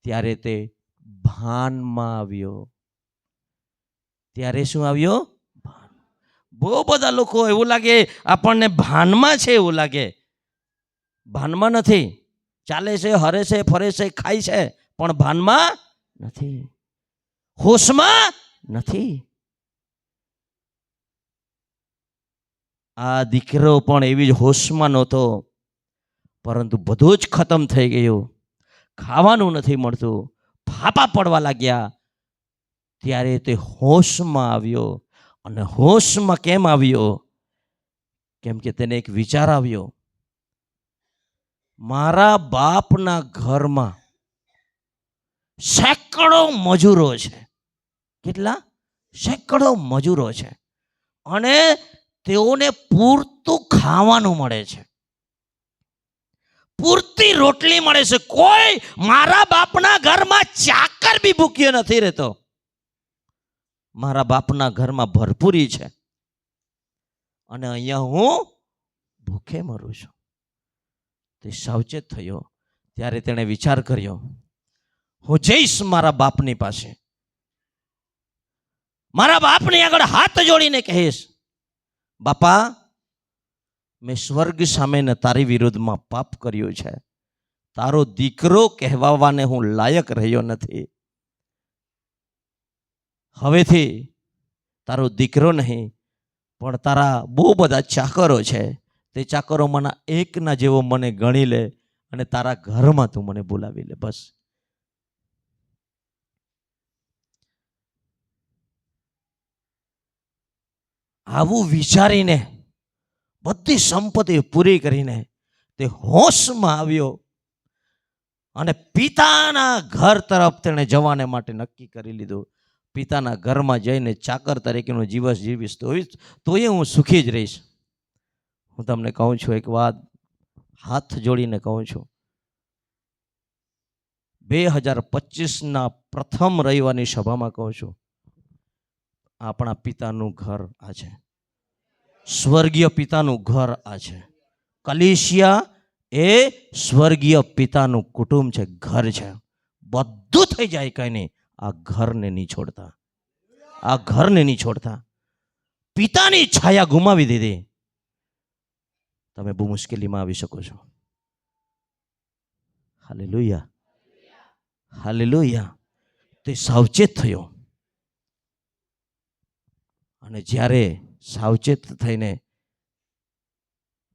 ત્યારે તે ભાનમાં આવ્યો. ત્યારે શું આવ્યો? ભાન. બહુ બધા લોકો એવું લાગે આપણને ભાનમાં છે, એવું લાગે. ભાનમાં નથી. ચાલે છે, હરે છે, ફરે છે, ખાય છે, પણ ભાનમાં નથી, હોશમાં નથી. આ દીકરો પણ એવી જ હોશમાં નહોતો, પરંતુ બધું જ ખતમ થઈ ગયું. ખાવાનું નથી મળતું, ફાંપા પડવા લાગ્યા. ત્યારે તે હોશમાં આવ્યો. અને હોશમાં કેમ આવ્યો? કેમ કે તેને એક વિચાર આવ્યો, મારા બાપના ઘરમાં સેંકડો મજૂરો છે. કેટલા? સેંકડો મજૂરો છે. અને તેઓને પૂરતું ખાવાનું મળે છે, પૂરતી રોટલી મળે છે. કોઈ મારા બાપના ઘરમાં ચાકર બી ભૂખ્યો નથી રહેતો. મારા બાપના ઘરમાં ભરપૂરી છે. અને અહીંયા હું ભૂખે મરું છું. તે સાવચેત થયો. ત્યારે તેણે વિચાર કર્યો, હું જઈશ મારા બાપની પાસે, મારા બાપની આગળ હાથ જોડીને કહીશ, બાપા, મેં સ્વર્ગ સામે ને તારી વિરુદ્ધમાં પાપ કર્યું છે. તારો દીકરો કહેવાવાને હું લાયક રહ્યો નથી. હવેથી તારો દીકરો નહીં, પણ તારા બહુ બધા ચાકરો છે. તે ચાકરોમાંના એકના જેવો મને ગણી લે અને તારા ઘરમાં તું મને બોલાવી લે. બસ. આવું વિચારીને બધી સંપત્તિ પૂરી કરીને તે હોશમાં આવ્યો અને પિતાના ઘર તરફ તેણે જવાને માટે નક્કી કરી લીધું. પિતાના ઘરમાં જઈને ચાકર તરીકેનું જીવન જીવીશ તોય હું સુખી જ રહીશ. હું તમને કહું છું એક વાત, હાથ જોડીને કહું છું, 2025ના પ્રથમ રવિવારની સભામાં કહું છું, આપણા પિતાનું ઘર આ છે, સ્વર્ગીય પિતાનું ઘર આ છે. કલીસિયા એ સ્વર્ગીય પિતાનું કુટુંબ છે, ઘર છે. બધું થઈ જાય કઈ નહીં, આ ઘરને નહીં છોડતા. આ ઘરને નહીં છોડતા. પિતાની છાયા ગુમાવી દીધી, તમે બહુ મુશ્કેલીમાં આવી શકો છો. Hallelujah, hallelujah. તે સાવચેત થયો. અને જ્યારે સાવચેત થઈને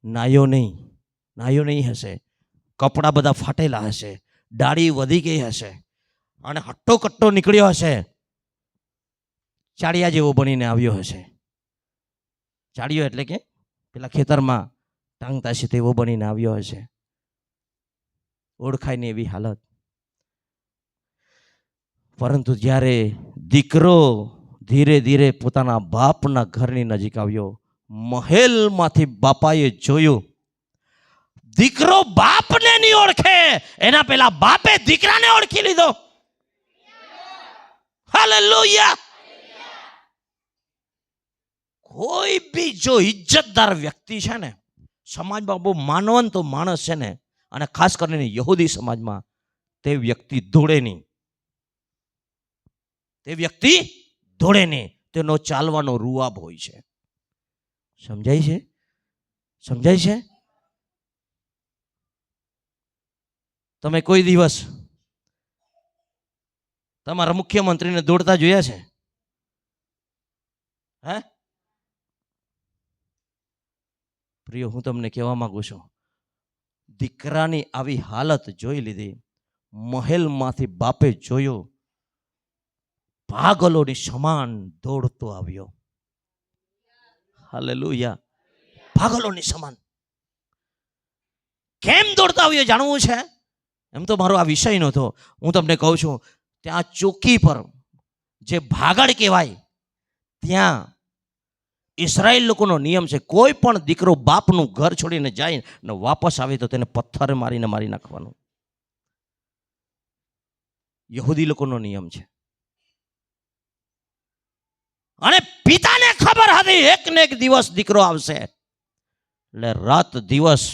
નાયો નહીં હશે, કપડાં બધા ફાટેલા હશે, દાઢી વધી ગઈ હશે અને હટ્ટો કટ્ટો નીકળ્યો હશે, ચાળિયા જેવો બનીને આવ્યો હશે, ચાળીયો એટલે કે પેલા ખેતરમાં ટાંગતા છે તેવો બનીને આવ્યો હશે, ઓળખાય ને એવી હાલત. પરંતુ જ્યારે દીકરો ધીરે ધીરે પોતાના બાપના ઘરની નજીક આવ્યો, મહેલમાંથી બાપાએ જોયું દીકરો બાપને નહીં ઓળખે, એના પેલા બાપે દીકરાને ઓળખી લીધો. હાલેલુયા. કોઈ બી જો ઇજ્જતદાર વ્યક્તિ છે ને, સમાજમાં બહુ માનવંત માણસ છે ને, અને ખાસ કરીને યહૂદી સમાજમાં, તે વ્યક્તિ દોડે નહીં, તે વ્યક્તિ દોડે નહીં. તેનો ચાલવાનો રૂઆબ હોય છે. સમજાય છે? સમજાય છે? તમે કોઈ દિવસ તમારા મુખ્યમંત્રીને દોડતા જોયા છે? હે પ્રિય, હું તમને કહેવા માંગુ છું, દીકરાની આવી હાલત જોઈ લીધી. મહેલમાંથી બાપે જોયો, પાગલોની સમાન દોડતો આવ્યો. હાલેલુયા. પાગલોની સમાન કેમ દોડતો આવ્યો જાણવું છે? એમ તો મારો આ વિષય નહોતો. હું તમને કહું છું, ત્યાં ચોકી પર જે ભાગડ કહેવાય, ત્યાં ઇસરાયેલ લોકોનો નિયમ છે, કોઈ પણ દીકરો બાપનું ઘર છોડીને જાય ને વાપસ આવે તો તેને પથ્થર મારીને મારી નાખવાનું. યહૂદી લોકોનો નિયમ છે. અને પિતાને ખબર હતી એક ને એક દિવસ દીકરો આવશે, એટલે રાત દિવસ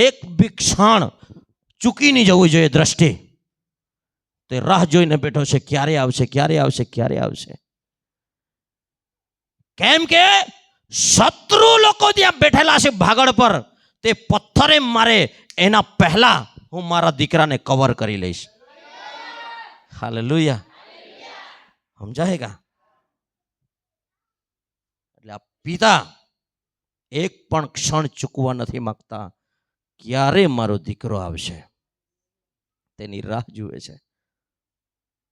એક બી ક્ષણ ચૂકી નહીં જવું જોઈએ દ્રષ્ટિ. તે રાહ જોઈને બેઠો છે, ક્યારે આવશે, ક્યારે આવશે, ક્યારે આવશે. કેમ કે શત્રુ લોકો ત્યાં બેઠેલા છે ભાગડ પર, તે પથ્થરે મારે એના પહેલા હું મારા દીકરાને કવર કરી લઈશ. હાલેલુયા. સમજાય? એટલે આ પિતા એક પણ ક્ષણ ચૂકવા નથી માંગતા, ક્યારે મારો દીકરો આવશે તેની રાહ જુએ છે.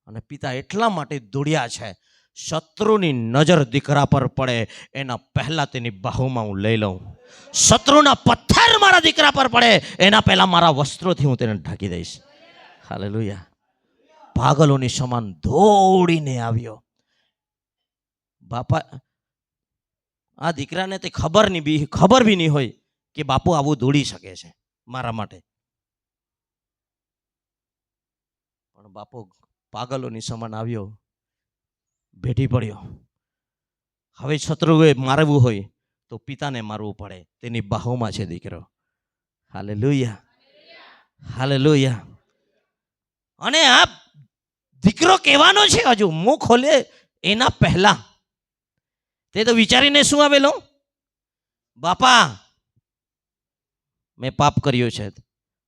અને પિતા એટલા માટે દોડ્યા છે, શત્રુની નજર દીકરા પર પડે એના પહેલા તેની બાહુમાં હું લઈ લઉં. શત્રુના પથ્થર મારા દીકરા પર પડે એના પહેલા મારા વસ્ત્રોથી હું તેને ઢાંકી દઈશ. હાલેલુયા. પાગલોની સમાન દોડીને આવ્યો. બાપા, આ દીકરાને તે ખબર બી નહીં હોય કે બાપુ આવું દોડી શકે છે મારા માટે. પણ બાપુ પાગલોની સમાન આવ્યો, ભેટી પડ્યો. હવે શત્રુએ મારવું હોય તો પિતાને મારવું પડે, તેની બાહોમાં છે દીકરો. હાલેલુયા. હાલેલુયા. અને આ દીકરો કહેવાનો છે, હજુ મું ખોલે એના પહેલા તે તો વિચારીને શું આવેલો, બાપા મેં પાપ કર્યો છે,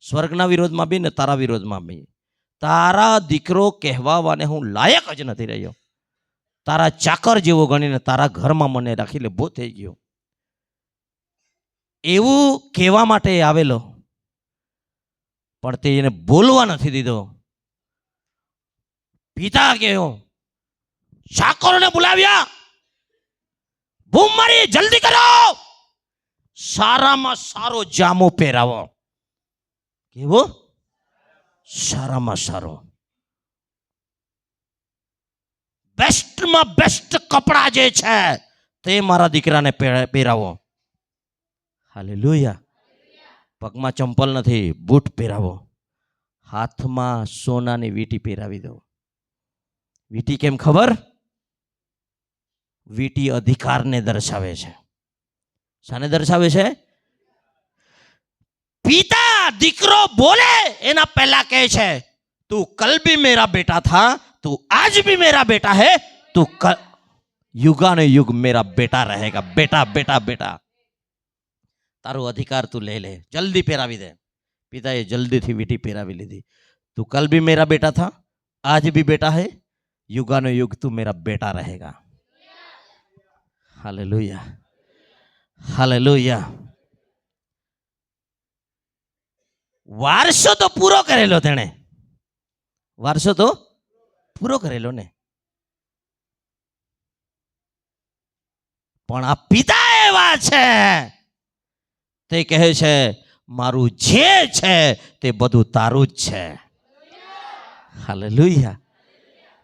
સ્વર્ગના વિરોધમાં બી ને તારા વિરોધમાં બી. તારા દીકરો કહેવાને હું લાયક જ નથી રહ્યો. તારા ચાકર જેવો ગણીને તારા ઘરમાં મને રાખી લે, બહુ થઈ ગયો. એવું કહેવા માટે આવેલો, પણ તે એને બોલવા નથી દીધો. પિતા કહ્યો, ચાકરોને બોલાવ્યા, બૂમ મારી, જલ્દી કરો, સારામાં સારો જામો પહેરાવો. કેવો? સારામાં સારો, બેસ્ટમાં બેસ્ટ કપડા જે છે તે મારા દીકરાને પહેરાવો. હાલેલુયા. પગમાં ચંપલ નથી, બૂટ પહેરાવો. હાથમાં સોનાની વીંટી પહેરાવી દો. વીંટી કેમ ખબર? વીંટી અધિકારને દર્શાવે છે. શાને દર્શાવે છે? પિતા દીકરો બોલે એના પહેલા કહે છે, તું કલ भी मेरा बेटा था, તું आज भी मेरा बेटा है, તું युगाने युग मेरा बेटा रहेगा. बेटा बेटा बेटा, તારો અધિકાર તું લઈ લે, જલ્દી પહેરાવી દે. પિતાએ જલ્દીથી વીંટી પહેરાવી લીધી. તું કલ भी मेरा बेटा था, आज भी बेटा है, युगानो युग तू मेरा बेटा रहेगा. हालेलुया. હાલેલુયા. વારસો તો પૂરો કરેલો તેણે, વારસો તો પૂરો કરેલો ને. પણ આ પિતા એવા છે, તે કહે છે મારું જે છે તે બધું તારું જ છે. Hallelujah,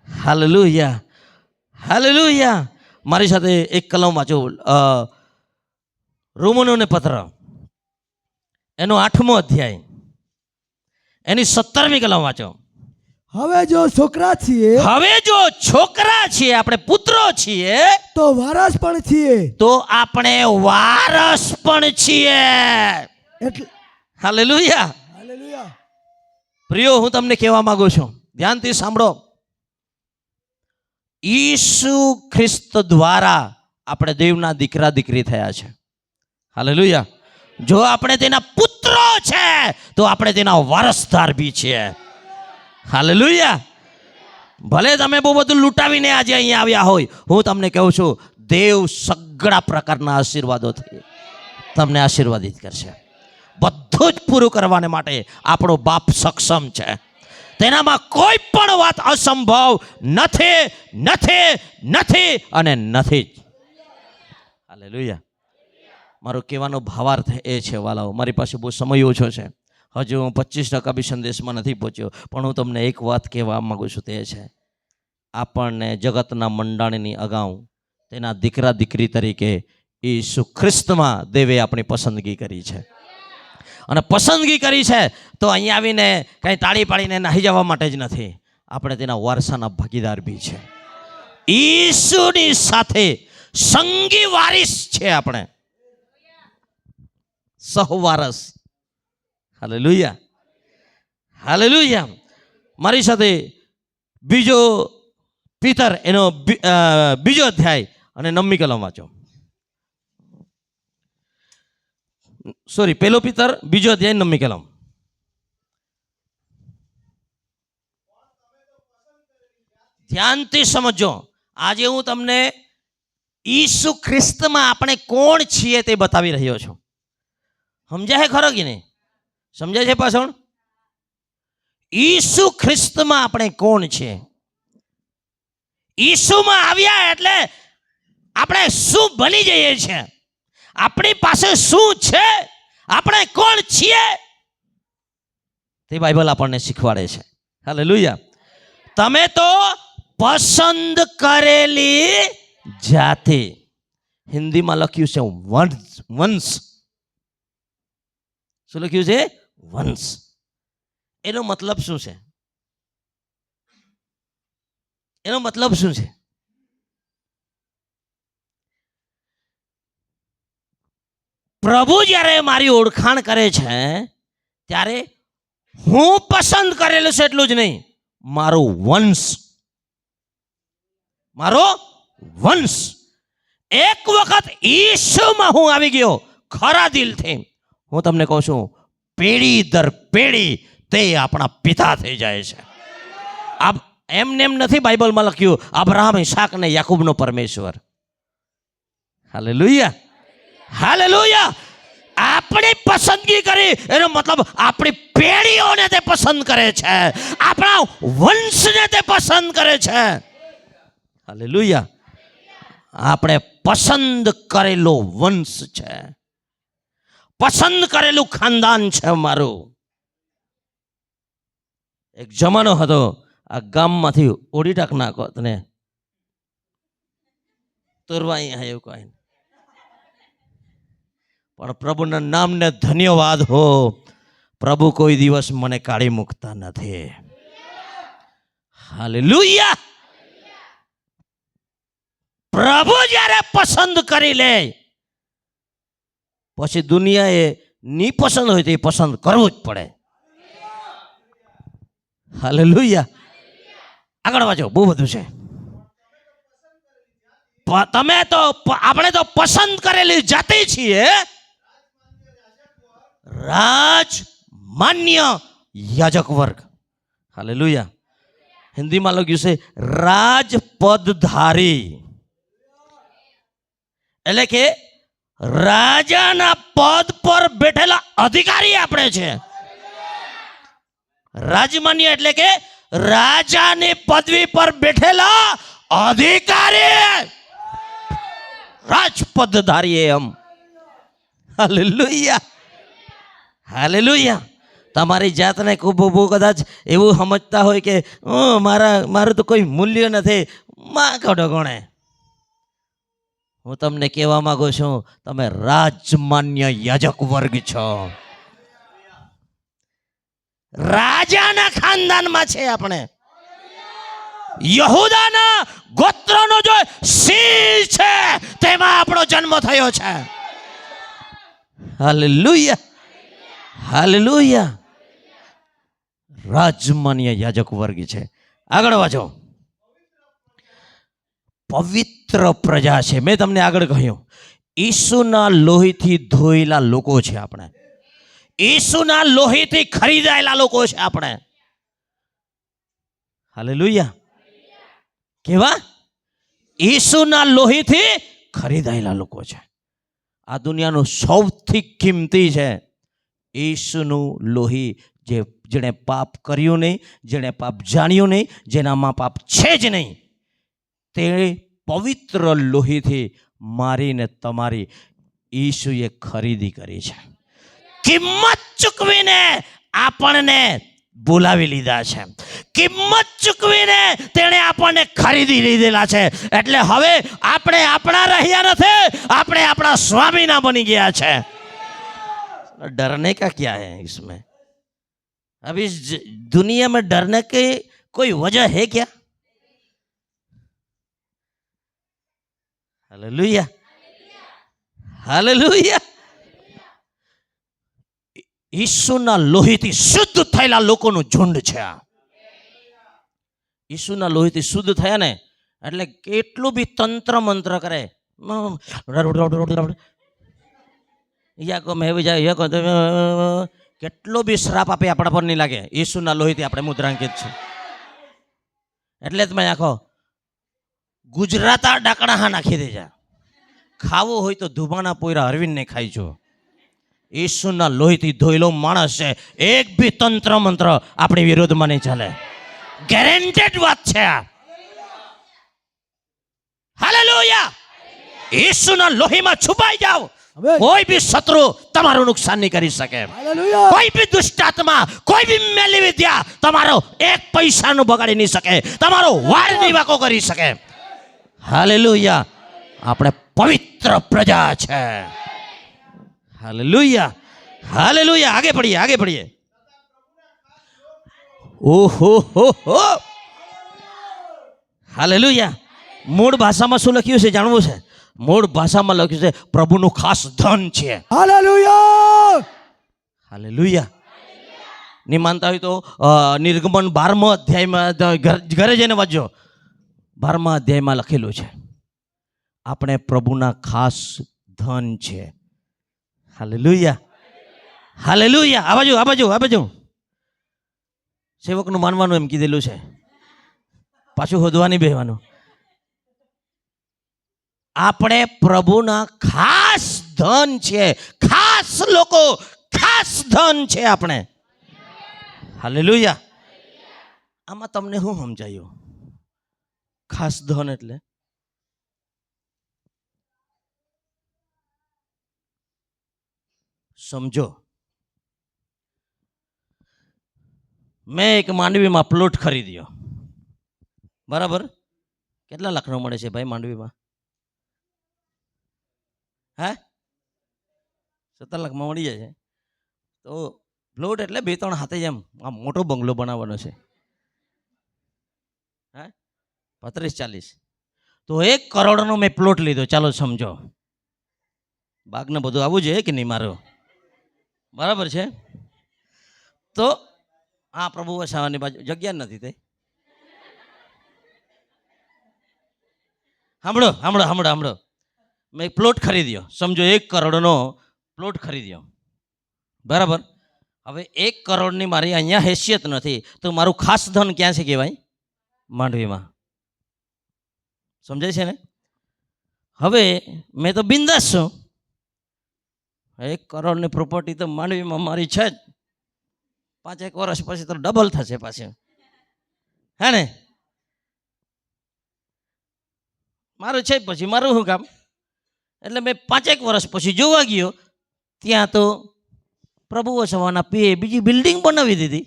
hallelujah, hallelujah. મારી સાથે એક કલમ વાંચો, રોમનોને પત્ર એનો 8મો અધ્યાય એની 17મી કલમ વાંચો. હવે જો છોકરા છીએ, હવે જો છોકરા છીએ, આપણે પુત્રો છીએ, તો વારસ પણ છીએ. તો આપણે વારસ પણ છીએ. એટલે હાલેલુયા. હાલેલુયા. પ્રિયો, હું તમને કહેવા માંગુ છું, ધ્યાનથી સાંભળો. ઈસુ ખ્રિસ્ત દ્વારા આપણે દેવના દીકરા દીકરી થયા છે. હાલેલુયા. જો આપણે તેના પુત્રો છે તો આપણે તેના વારસદાર બી છીએ. હાલેલુયા. ભલે તમે બહુ બધું લૂંટાવીને આજે અહીંયા આવ્યા હોય, હું તમને કહું છું, દેવ સગળા પ્રકારના આશીર્વાદોથી તમને આશીર્વાદિત કરશે. બધું જ પૂરું કરવાને માટે આપણો બાપ સક્ષમ છે. તેનામાં કોઈ પણ વાત અસંભવ નથી, નથી, નથી અને નથી જ. હાલેલુયા. મારો કહેવાનો ભાવાર્થ એ છે વાલાઓ, મારી પાસે બહુ સમય ઓછો છે, હજુ હું 25% બી સંદેશમાં નથી પહોંચ્યો, પણ હું તમને એક વાત કહેવા માગું છું, તે છે આપણને જગતના મંડાણીની અગાઉ તેના દીકરા દીકરી તરીકે ઈસુ ખ્રિસ્તમાં દેવે આપણી પસંદગી કરી છે. અને પસંદગી કરી છે તો અહીંયા આવીને કંઈ તાળી પાડીને નાહી જવા માટે જ નથી, આપણે તેના વારસાના ભાગીદાર બી છે. ઈસુની સાથે સંગી વારિસ છે, આપણે સહવારસ. Hallelujah, hallelujah. મારી સાથે બીજો પિતર એનો બીજો અધ્યાય અને 9મી કલમ વાંચો. સોરી, પહેલો પિતર બીજો અધ્યાય 9મી કલમ. ધ્યાનથી સમજો. આજે હું તમને ઈસુ ખ્રિસ્તમાં આપણે કોણ છીએ તે બતાવી રહ્યો છું. સમજાય ખરો કે નહીં? સમજાય છે પાછળ? ઈસુ ખ્રિસ્તમાં આપણે કોણ છીએ? ઈસુમાં આવ્યા એટલે આપણે શું બની જઈએ છીએ, આપણી પાસે શું છે, આપણે કોણ છીએ, તે બાઇબલ આપણને શીખવાડે છે. હાલેલુયા. તમે તો પસંદ કરેલી જાતિ, હિન્દીમાં લખ્યું છે વંશ. શું લખ્યું છે? વંશ. એનો મતલબ શું છે? એનો મતલબ શું છે? પ્રભુ જ્યારે મારી ઓળખાણ કરે છે ત્યારે હું પસંદ કરેલું છે એટલું જ નહીં, મારો વંશ, મારો વંશ. એક વખત ઈસુમાં હું આવી ગયો ખરા દિલથી, હું તમને કહું છું, પેઢી દર પેઢી તે આપણા પિતા થઈ જાય છે. એમને એમ નથી બાઇબલમાં લખ્યું અબ્રાહમ, ઈસાક ને યાકૂબનો પરમેશ્વર. Hallelujah, hallelujah. આપણી પસંદગી કરી એનો મતલબ આપણી પેઢીઓને તે પસંદ કરે છે, આપણા વંશને તે પસંદ કરે છે. હાલેલુયા. આપણે પસંદ કરેલો વંશ છે, પસંદ કરેલું ખાનદાન છે મારું. એક જમાનો હતો, આ ગામમાંથી ઓડી ટાક નાખો તને તોરવા અહીંયા એવું કહે, પણ પ્રભુના નામને ધન્યવાદ હો, પ્રભુ કોઈ દિવસ મને કાઢી મૂકતા નથી. હાલેલુયા. પ્રભુ જ્યારે પસંદ કરી લે પછી દુનિયાએ ની પસંદ હોય તો એ પસંદ કરવું જ પડે. હાલેલુયા. આગળ વાંચો, બહુ બધું છે. તમે તો, આપણે તો પસંદ કરેલી જાતિ છીએ, રાજ માન્ય યાજક વર્ગ. હાલેલુયા. હિન્દીમાં લખ્યું છે રાજપદધારી, એટલે કે રાજાના પદ પર બેઠેલા અધિકારી આપણે છે. રાજમાન્ય એટલે કે રાજાની પદવી પર બેઠેલા અધિકારી. રાજપદ ધારીએ हम। Hallelujah, hallelujah. તમારી જાતને ખૂબ કદાચ એવું સમજતા હોય કે મારું તો કોઈ મૂલ્ય નથી, માં કાઢો કોણે। હું તમને કહેવા માંગુ છું, તમે રાજમાન્ય યાજક વર્ગ છો, રાજાના ખાનદાનમાં છે આપણે। યહૂદાના ગોત્રનો જો સિંહ છે તેમાં આપણો જન્મ થયો છે। Hallelujah, hallelujah. રાજમાન્ય યાજક વર્ગ છે। આગળ વાંચો। પવિત્ર પ્રજા છે। મેં તમને આગળ કહ્યું, ઈસુના લોહીથી ધોયેલા લોકો છે આપણે, ઈસુના લોહીથી ખરીદાયેલા લોકો છે આપણે। હાલેલુયા। કેવા? ઈસુના લોહીથી ખરીદાયેલા લોકો છે। આ દુનિયાનું સૌથી કિંમતી છે ઈસુનું લોહી, જેણે પાપ કર્યું નહીં, જેણે પાપ જાણ્યું નહીં, જેનામાં પાપ છે જ નહીં, તે પવિત્ર લોહીથી મારીને તમારી ઈસુએ ખરીદી કરી છે। કિંમત ચૂકવીને આપણને બોલાવી લીધા છે, કિંમત ચૂકવીને તેણે આપણને ખરીદી લીધેલા છે। એટલે હવે આપણે આપણા રહ્યા નથી, આપણે આપણા સ્વામીના બની ગયા છે। डरने का क्या है इसमें? अब इस दुनिया में डरने की कोई वजह है क्या? Hallelujah, hallelujah. ઈસુના લોહીથી શુદ્ધ થયેલા લોકોનું ઝુંડ છે આ। ઈસુના લોહીથી શુદ્ધ થયા ને એટલે કેટલું બી તંત્ર મંત્ર કરે, કેટલો બી શ્રાપ આપે આપણા પર નહીં લાગે। ઈસુના લોહીથી આપણે મુદ્રાંકિત છે। એટલે જ મેં આખો ગુજરાતા ડાકણા હા નાખી દેજા। ખાવું હોય તો ધુબાના પોયરા અરવિંદને ખાઈ છો। ઈસુના લોહીથી ધોયેલો માણસ છે, એક બી તંત્ર મંત્ર આપણી વિરોધમાં નહીં ચાલે। ગેરેન્ટેડ વાત છે આ। હાલેલુયા। ઈસુના લોહીમાં છુપાઈ જાઓ, કોઈ બી શત્રુ તમારું નુકસાન નહીં કરી શકે। હાલેલુયા। કોઈ બી દુષ્ટ આત્મા, કોઈ બી મેલી વિદ્યા તમારો એક પૈસાનું બગાડી નહીં શકે, તમારો વાર નહીં વાંકો કરી શકે। હાલેલુયા। આપણે પવિત્ર પ્રજા છે। Hallelujah, hallelujah. आगे पढ़िए, आगे पढ़िए। ओहो हो, हालेलुया। मूળ ભાષામાં શું લખ્યું છે જાણવું છે? મૂળ ભાષામાં લખ્યું છે પ્રભુનું ખાસ ધન છે। Hallelujah, hallelujah. નહીં માનતા હોય તો નિર્ગમન 12મા અધ્યાયમાં ઘરે જઈને વાંચજો। 12મા અધ્યાયમાં લખેલું છે આપણે પ્રભુના ખાસ ધન છે। Hallelujah, hallelujah. આ બાજુ, આ બાજુ, આ બાજુ। સેવકનું માનવાનું એમ કીધેલું છે, પાછું હોદવાની બેહવાનું। આપણે પ્રભુના ખાસ ધન છે, ખાસ લોકો, ખાસ ધન છે આપણે। હાલેલુયા। આમાં તમને શું સમજાયું? ખાસ ધન એટલે સમજો। મેં એક માંડવીમાં પ્લોટ ખરીદ્યો, બરાબર? કેટલા લાખનો મળે છે ભાઈ માંડવીમાં? હે 17 લાખમાં મળી જાય છે। તો પ્લોટ એટલે 2-3 હાથે એમ આમ મોટો બંગલો બનાવવાનો છે। હે 35-40, તો 1 કરોડનો મેં પ્લોટ લીધો। ચાલો સમજો, બાગને બધું આવું જોઈએ કે નહીં મારો? બરાબર છે। તો આ પ્રભુ વસાવાની બાજુ જગ્યા નથી તે। સાંભળો, સાંભળો, સાંભળો, સાંભળો। મેં એક પ્લોટ ખરીદ્યો, સમજો 1 કરોડનો પ્લોટ ખરીદ્યો, બરાબર? હવે 1 કરોડની મારી અહીંયા હેસિયત નથી, તો મારું ખાસ ધન ક્યાં છે કહેવાય? માંડવીમાં। સમજાય છે ને? હવે મેં તો બિંદાસ છું, 1 કરોડની પ્રોપર્ટી તો માંડવીમાં મારી છે જ। 5-1 વર્ષ પછી તો ડબલ થશે પાછી, હે ને? મારું છે પછી મારું શું કામ? એટલે મેં 5 વર્ષ પછી જોવા ગયો, ત્યાં તો પ્રભુઓ સવાના પીએ બીજી બિલ્ડિંગ બનાવી દીધી.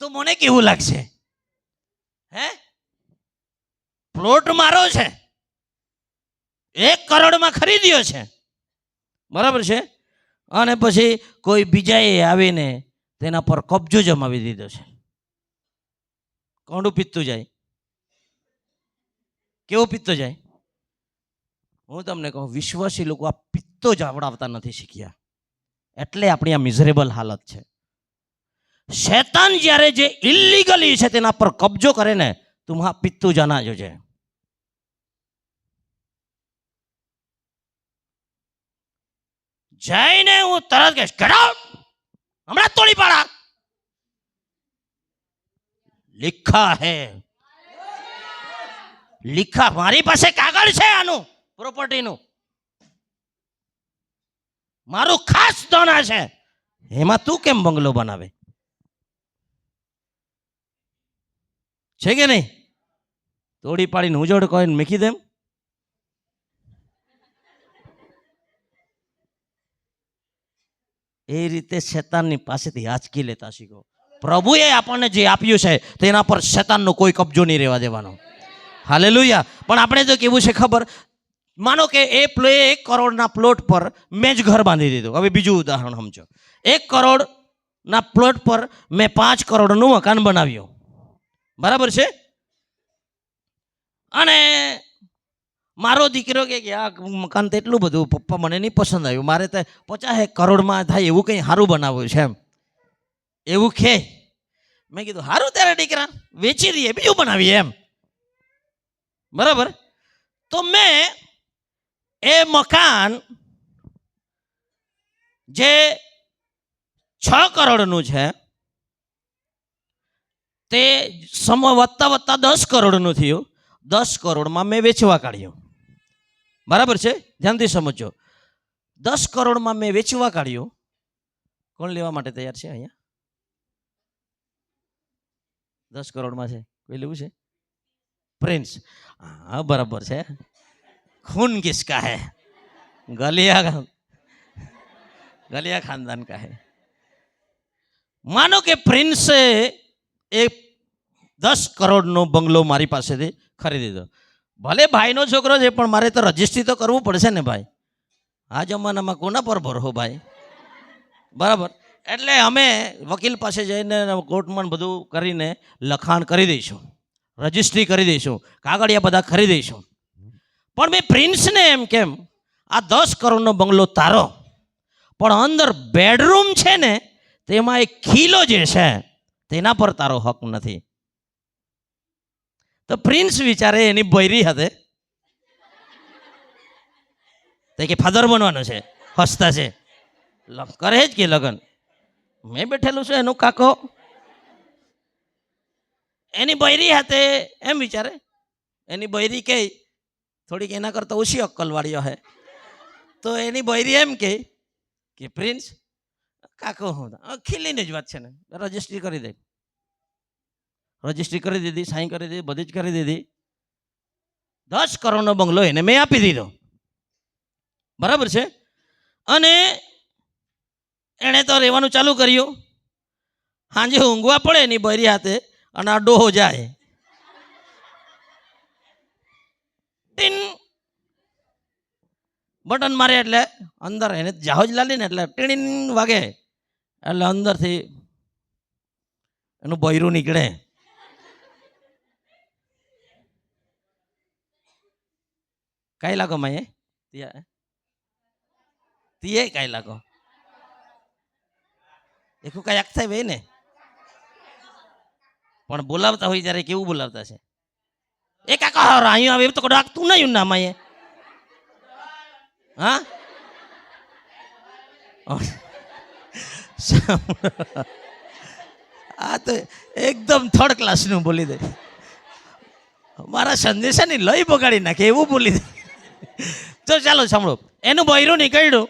તો મને કેવું લાગશે? હે, પ્લોટ મારો છે, 1 કરોડમાં ખરીદ્યો છે, બરાબર છે, અને પછી કોઈ બીજાએ આવીને તેના પર કબજો જમાવી દીધો છે. કોંડું પીતું જાય, કેવું પીતો જાય? હું તમને કહું, વિશ્વાસી લોકો આ પિત્તો જ આવડાવતા નથી શીખ્યા, એટલે આપણી આ મિઝરેબલ હાલત છે. શૈતાન જ્યારે જે ઇલીગલી છે તેના પર કબજો કરે ને, તું હા પિત્તું જાના જો છે. જઈને હું તરત કહીશ, ગેટ આઉટ, હમણાં તોડી પાડા. લિખા હે, લિખા, મારી પાસે કાગળ છે આનું, પ્રોપર્ટીનું, મારું ખાસ દાના છે, એમાં તું કેમ બંગલો બનાવે? છે કે નહીં? તોડી પાડીને ઉજોડ કોઈને મૂકી દેમ. એ રીતે શેતાનની પાસેથી આંચકી લેતા શીખો. પ્રભુએ આપણને જે આપ્યું છે તેના પર શેતાનનો કોઈ કબજો નહીં રહેવા દેવાનો. હાલેલુયા. પણ આપણે તો કેવું છે ખબર? માનો કે 1 કરોડના પ્લોટ પર મેં જ ઘર બાંધી દીધું. હવે બીજું ઉદાહરણ સમજો. 1 કરોડના પ્લોટ પર મેં 5 કરોડનું મકાન બનાવ્યું, બરાબર છે, અને મારો દીકરો કે આ મકાન તો એટલું બધું પપ્પા મને નહીં પસંદ આવ્યું, મારે તો 50 કરોડમાં થાય એવું કંઈ સારું બનાવ્યું છે, એમ એવું કે. મેં કીધું સારું ત્યારે દીકરા, વેચી દઈએ, બીજું બનાવીએ, એમ બરાબર. તો મેં એ મકાન જે 6 કરોડનું છે તે વધતા 10 કરોડનું થયું. 10 કરોડમાં મેં વેચવા કાઢ્યું, બરાબર છે, ધ્યાનથી સમજો. 10 કરોડમાં મેં વેચવા કાઢ્યું. કોણ લેવા માટે તૈયાર છે અહીંયા? 10 કરોડમાં છે કોઈ લેવું છે? પ્રિન્સ, હા બરાબર છે. खून किसका है? गलिया खानदान का है. मानो કે પ્રિન્સે એક 10 કરોડનો બંગલો મારી પાસેથી ખરીદી દીધો. ભલે ભાઈનો છોકરો છે, પણ મારે તો રજિસ્ટ્રી તો કરવું પડશે ને ભાઈ. આ જમાનામાં કોના પર ભરો ભાઈ, બરાબર. એટલે અમે વકીલ પાસે જઈને કોર્ટમાં બધું કરીને લખાણ કરી દઈશું, રજિસ્ટ્રી કરી દઈશું, કાગળિયા બધા ખરીદી દઈશું. પણ મેં પ્રિન્સને એમ કેમ, આ 10 કરોડનો બંગલો તારો, પણ અંદર બેડરૂમ છે ને તેમાં એક ખીલો જે છે તેના પર તારો હક નથી. તો પ્રિન્સ વિચારે એની બૈરી hatte તે કે ફાધર બનવાનું છે, હસતા છે, કરે જ કે લગન. મેં બેઠેલું છે એનો કાકો, એની બૈરી hatte એમ વિચારે. એની બૈરી કે થોડીક એના કરતાં ઓછી અક્કલવાળીઓ હે, તો એની બૈરી એમ કે પ્રિન્સ કાકો હું ખીલીને જ વાત છે ને, રજિસ્ટ્રી કરી દે. રજિસ્ટ્રી કરી દીધી, સાઈન કરી દીધી, બધી જ કરી દીધી. 10 કરોડનો બંગલો એને મેં આપી દીધો, બરાબર છે. અને એણે તો રહેવાનું ચાલુ કર્યું. સાંજે ઊંઘવા પડે એની બૈરી હાથે, અને આ ડોહો જાય, ટીન બટન મારે એટલે અંદર, એને જાહોજ લાલી ને એટલે ટીણીન વાગે એટલે અંદરથી એનું બૈરું નીકળે. કઈ લાગો માએ તીએ કઈ લાગો એકું કઈ આખ થાય ભાઈ ને. પણ બોલાવતા હોય ત્યારે કેવું બોલાવતા છે? એ કાકા અહીંયા આવે તો તું નહીં ના માએ, હા આ તો એકદમ 3rd ક્લાસનું બોલી દે. મારા સંદેશાની લઈ બગાડી નાખે એવું બોલી દે. તો ચાલો સાંભળો, એનું બૈરું નીકળ્યું.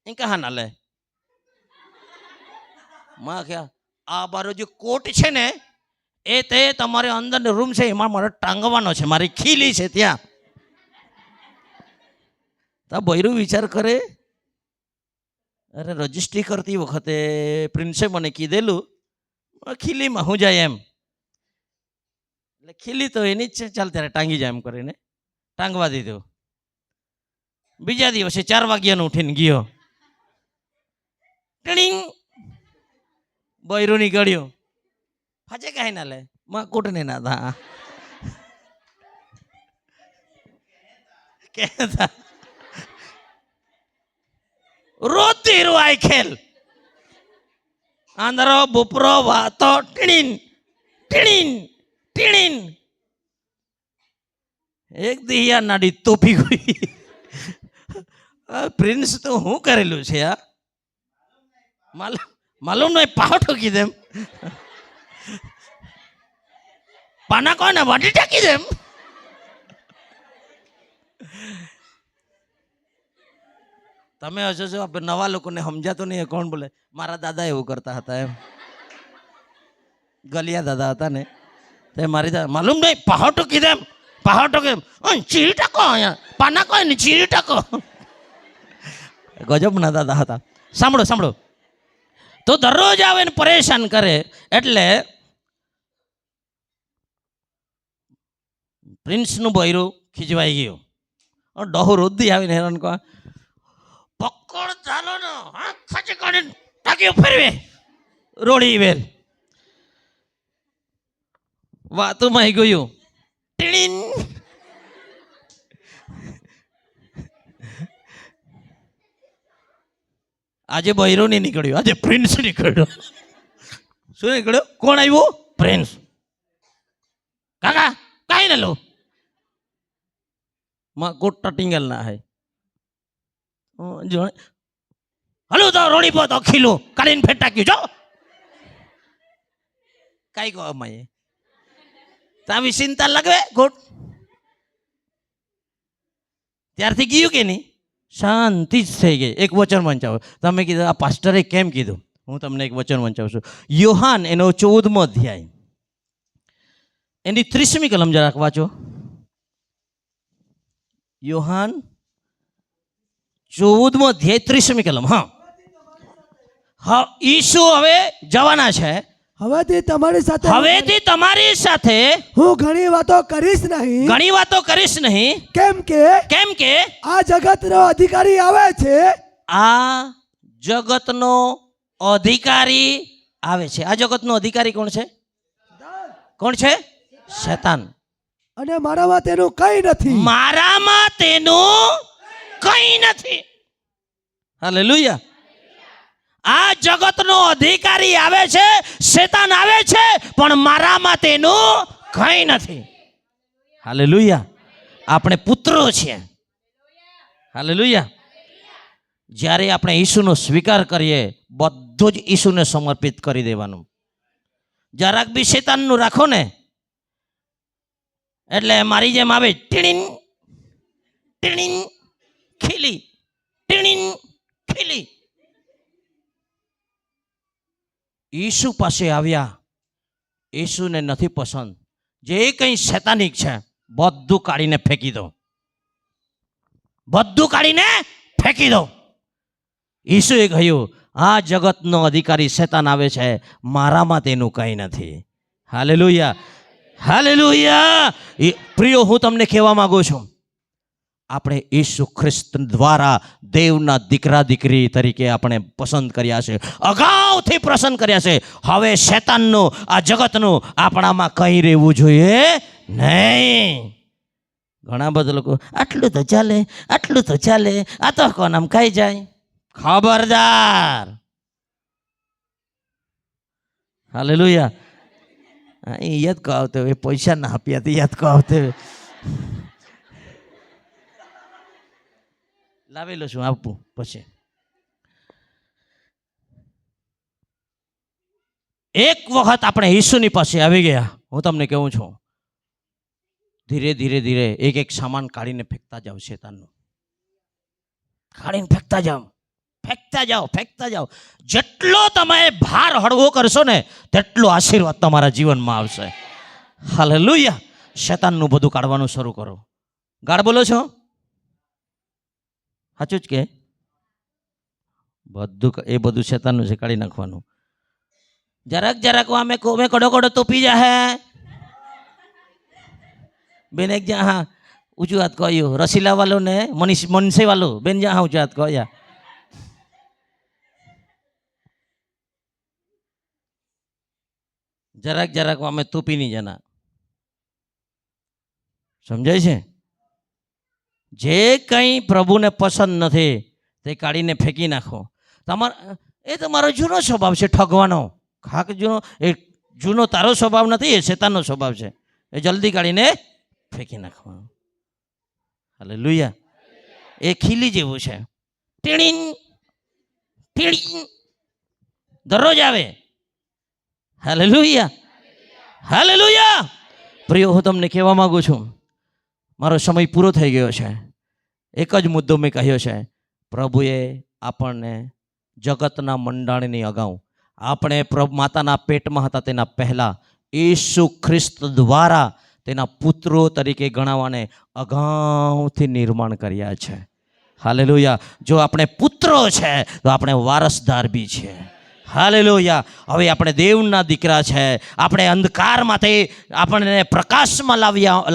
એ કહા ના લે માં ક્યાં આ બારો જે કોટ છે ને એ તે તમારે અંદર રૂમ છે એમાં મારે ટાંગવાનો છે, મારી ખીલી છે ત્યાં. તો બૈરું વિચાર કરે, અરે રજિસ્ટ્રી કરતી વખતે પ્રિન્સે મને કીધેલું ખીલીમાં હું જાય એમ, એટલે ખીલી તો એની જ છે, ચાલ ત્યારે ટાંગી જાય એમ કરીને ટાંગવા દીધું. બીજા દિવસે 4 વાગ્યાનો ઉઠીને ગયો, ટીણીંગ બૈરું નીકળ્યું, ફાજે કાંઈ ના લે માં કૂટને ના થા કહેતા રોજ ધીરું આય ખેલ આંધરો બુપરો વાતો ટીણીન ટીણીન ટીણીન. એક દિયા નાડી તોપી ગઈ. પ્રિન્સ તો હું કરેલું છે આ માલુમ નહીં, પાવ ઠોકી દેમ, પાના કોને વાટી ટાકી દેમ. તમે હશો છો નવા લોકોને સમજાતો નહીં, કોણ બોલે મારા દાદા એવું કરતા હતા એમ, ગલિયા દાદા હતા ને, તે મારી દાદા માલુમ નહીં પાહો ઠોકી દેમ, પાહો ઠોકી દેમ, ચીરી ટાકો અહીંયા પાના કોઈ ને ચીરી ટાકો. ગજબના દાદા હતા. સાંભળો સાંભળો, તો દરરોજ આવે ને પરેશાન કરે, એટલે પ્રિન્સનું બૈરું ખીજવાઈ ગયું. ડહુ રુદ્દી આવીને હેરાન કહે પકડ ચાલો ને ખાચી કાઢીને ટાંકીઓ ફેરવે રોડી વેલ. વાતુમાં ગયું ટીણીન. આજે બૈરો નહીં નીકળ્યો, આજે પ્રિન્સ નીકળ્યો. શું નીકળ્યો? કોણ આવ્યું? પ્રિન્સ. કાકા કાંઈ ના લો માં કોટ ટિંગલ ના હે હલો તો રોડી પો તો ખીલું કાઢીને ફેટ ટાક્યું જો કઈ કહો અમાય તાવી ચિંતા લગવે ગોટ. ત્યારથી ગયું કે નહીં, શાંતિ જ થઈ ગઈ. એક વચન વંચાવો. તમે કીધું આ પાસ્ટરે કેમ કીધું, હું તમને એક વચન વંચાવું છું. યોહાન એનો 14મો અધ્યાય એની 30મી કલમ જરાક વાંચો. યોહાન 14મો અધ્યાય 30મી કલમ. હા હા, ઈસુ હવે જવાના છે. હવેથી તમારી સાથે હું ઘણી વાતો કરીશ નહીં, કેમ કે આ જગતનો અધિકારી આવે છે. આ જગતનો અધિકારી આવે છે. આ જગતનો અધિકારી કોણ છે? કોણ છે? શેતાન. અને મારામાં તેનું કંઈ નથી. હાલેલુયા. આ જગતનો અધિકારી આવે છે, શેતાન આવે છે, પણ મારામાં તેનું કંઈ નથી. હાલેલુયા. આપણે પુત્રો છીએ. હાલેલુયા. જ્યારે આપણે ઈસુનો સ્વીકાર કરીએ, બધું જ ઈસુને સમર્પિત કરી દેવાનું. જરાક બી શેતાનનું રાખો ને એટલે મારી જેમ આવે ટીણીન ટીણીન ખીલી, ટીણીન ખીલી. ઈસુ પાસે આવ્યા, ઈસુને નથી પસંદ. જે કંઈ શૈતાનિક છે બધું કાઢીને ફેંકી દો, બધું કાઢીને ફેંકી દો. ઈસુએ કહ્યું આ જગતનો અધિકારી શૈતાન આવે છે, મારામાં તેનું કંઈ નથી. Hallelujah, hallelujah. પ્રિયો, હું તમને કહેવા માંગુ છું, આપણે ઈસુ ખ્રિસ્ત દ્વારા દેવના દીકરા દીકરી તરીકે આપણે પસંદ કર્યા છે, અગાઉથી પસંદ કર્યા છે. હવે શૈતાનનું, આ જગતનું આપણામાં કંઈ રહેવું જોઈએ નહીં. ઘણા બધા લોકો આટલું તો ચાલે, આટલું તો ચાલે, આ તો કોણ આમ ખાઈ જાય. ખબરદાર. હાલેલુયા. યાદ કહો આવતે હોય, પૈસા ના આપ્યા તો યાદ કહો આવતે હોય. લાવેલો છું, આપું પછી. એક વખત આપણે ઈસુની પાસે આવી ગયા, હું તમને કહું છું, ધીરે ધીરે ધીરે એક એક સામાન કાઢીને ફેંકતા જાઓ. શેતાનનું કાઢીને ફેંકતા જાઓ. ફેંકતા જાઓ, ફેંકતા જાઓ. જેટલો તમે ભાર હળવો કરશો ને તેટલો આશીર્વાદ તમારા જીવનમાં આવશે. હાલેલુયા. શેતાનનું બધું કાઢવાનું શરૂ કરો. ગાળ બોલો છો? સાચું જ કે બધું એ બધું શેતાનનું છે, કાઢી નાખવાનું. જરાક જરાક અમે કડો કડો તો પી જા હે બેન. એક જ્યાં હા ઊંચું હાથ કહ્યું રસીલા વાલો ને મનસે વાલો બેન જ્યાં હા ઊંચું હાથ કહ્યા. જરાક જરાક અમે તુપી નહીં જના. સમજાય છે? જે કંઈ પ્રભુને પસંદ નથી તે કાઢીને ફેંકી નાખો. એ તમારો જૂનો સ્વભાવ છે, ઠગવાનો. ખાક જૂનો, એ જૂનો તારો સ્વભાવ નથી, એ શેતાનનો સ્વભાવ છે. એ જલ્દી કાઢીને ફેંકી નાખવાનો. હાલેલુયા. એ ખીલી જેવું છે, ટીણીંગ ટીણીંગ દરરોજ આવે. Hallelujah, hallelujah. પ્રિય, હું તમને કહેવા માંગુ છું, મારો સમય પૂરો થઈ ગયો છે. એક જ મુદ્દો મેં કહ્યો છે. પ્રભુએ આપણને જગતના મંડાણની અગાઉ, આપણે માતાના પેટમાં હતા તેના પહેલાં ઈસુ ખ્રિસ્ત દ્વારા તેના પુત્રો તરીકે ગણાવાને અગાઉથી નિર્માણ કર્યા છે. હાલેલુયા. જો આપણે પુત્રો છે તો આપણે વારસદાર બી છીએ. હાલેલુયા. હવે આપણે દેવના દીકરા છે. આપણે અંધકારમાંથી આપણને પ્રકાશમાં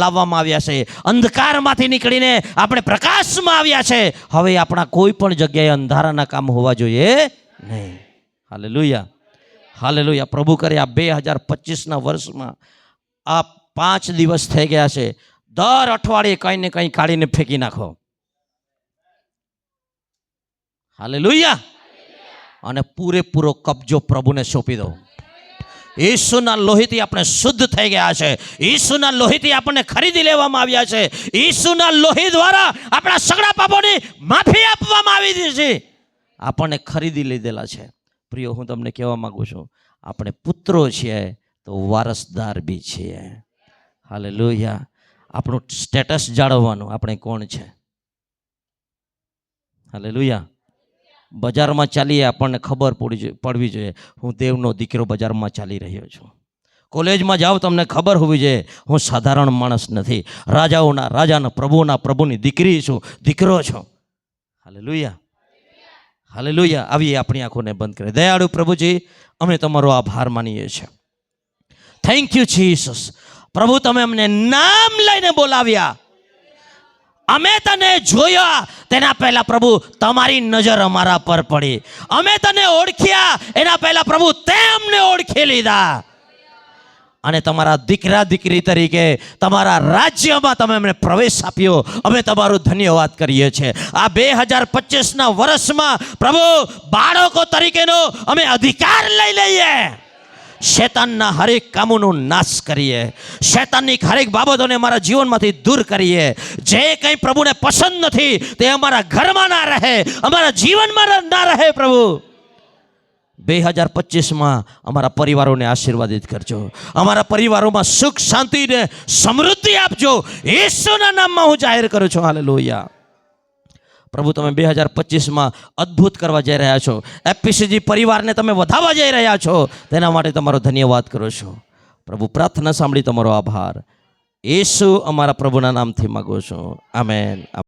લાવવામાં આવ્યા છે. અંધકારમાંથી નીકળીને આપણે પ્રકાશમાં આવ્યા છે. હવે આપણા કોઈ પણ જગ્યાએ અંધારાના કામ હોવા જોઈએ નહીં. Hallelujah, hallelujah. પ્રભુ કરે આ 2025ના વર્ષમાં આ 5 દિવસ થઈ ગયા છે. દર અઠવાડિયે કંઈ ને કંઈ કાઢીને ફેંકી નાખો. હાલેલુયા. અને પૂરેપૂરો કબજો પ્રભુને સોંપી દો. ઈસુના લોહીથી આપણે શુદ્ધ થઈ ગયા છે. ઈસુના લોહીથી આપણને ખરીદી લેવામાં આવ્યા છે. ઈસુના લોહી દ્વારા આપણા સગળા પાપોની માફી આપવામાં આવી છે. આપણને ખરીદી લીધેલા છે. પ્રિય, હું તમને કહેવા માંગુ છું, આપણે પુત્રો છીએ તો વારસદાર બી છીએ. હાલેલુયા. આપણું સ્ટેટસ જાળવવાનું, આપણે કોણ છે. હાલેલુયા. બજારમાં ચાલીએ, આપણને ખબર પડવી જોઈએ, હું દેવનો દીકરો બજારમાં ચાલી રહ્યો છું. કોલેજમાં જાઓ, તમને ખબર હોવી જોઈએ, હું સાધારણ માણસ નથી, રાજાઓના રાજાના પ્રભુના પ્રભુની દીકરી છું, દીકરો છું. Hallelujah, hallelujah. આવી આપણી આંખોને બંધ કરે. દયાળુ પ્રભુજી, અમે તમારો આભાર માનીએ છીએ. Thank you Jesus. પ્રભુ, તમે અમને નામ લઈને બોલાવ્યા. અમે તને જોયા તેના પહેલા પ્રભુ તમારી નજર અમારા પર પડી. અમે તને ઓળખ્યા એના પહેલા પ્રભુ તે અમને ઓળખી લીધા. અને તમારા દીકરા દીકરી તરીકે તમારા રાજ્યમાં તમે અમને પ્રવેશ આપ્યો. અમે તમારો ધન્યવાદ કરીએ છીએ. આ 2025ના વર્ષમાં પ્રભુ બાળકો તરીકેનો અમે અધિકાર લઈ લઈએ. શેતાનના હરેક કામોનો નાશ કરીએ. શેતાનની હરેક બાબતોને અમારા જીવનમાંથી દૂર કરીએ. જે કંઈ પ્રભુને પસંદ નથી તે અમારા ઘરમાં ના રહે, અમારા જીવનમાં ના રહે. પ્રભુ, 2025માં અમારા પરિવારોને આશીર્વાદિત કરજો. અમારા પરિવારોમાં સુખ, શાંતિ ને સમૃદ્ધિ આપજો. ઈસુના નામમાં હું જાહેર કરું છું. હાલેલુયા. પ્રભુ, તમે 2025માં અદ્ભુત કરવા જઈ રહ્યા છો. એફપીસીજી પરિવારને તમે વધાવવા જઈ રહ્યા છો. તેના માટે તમારો ધન્યવાદ કરું છું. પ્રભુ, પ્રાર્થના સાંભળી તમારો આભાર. యేసు અમારા પ્રભુના નામથી માગું છું. આમેન.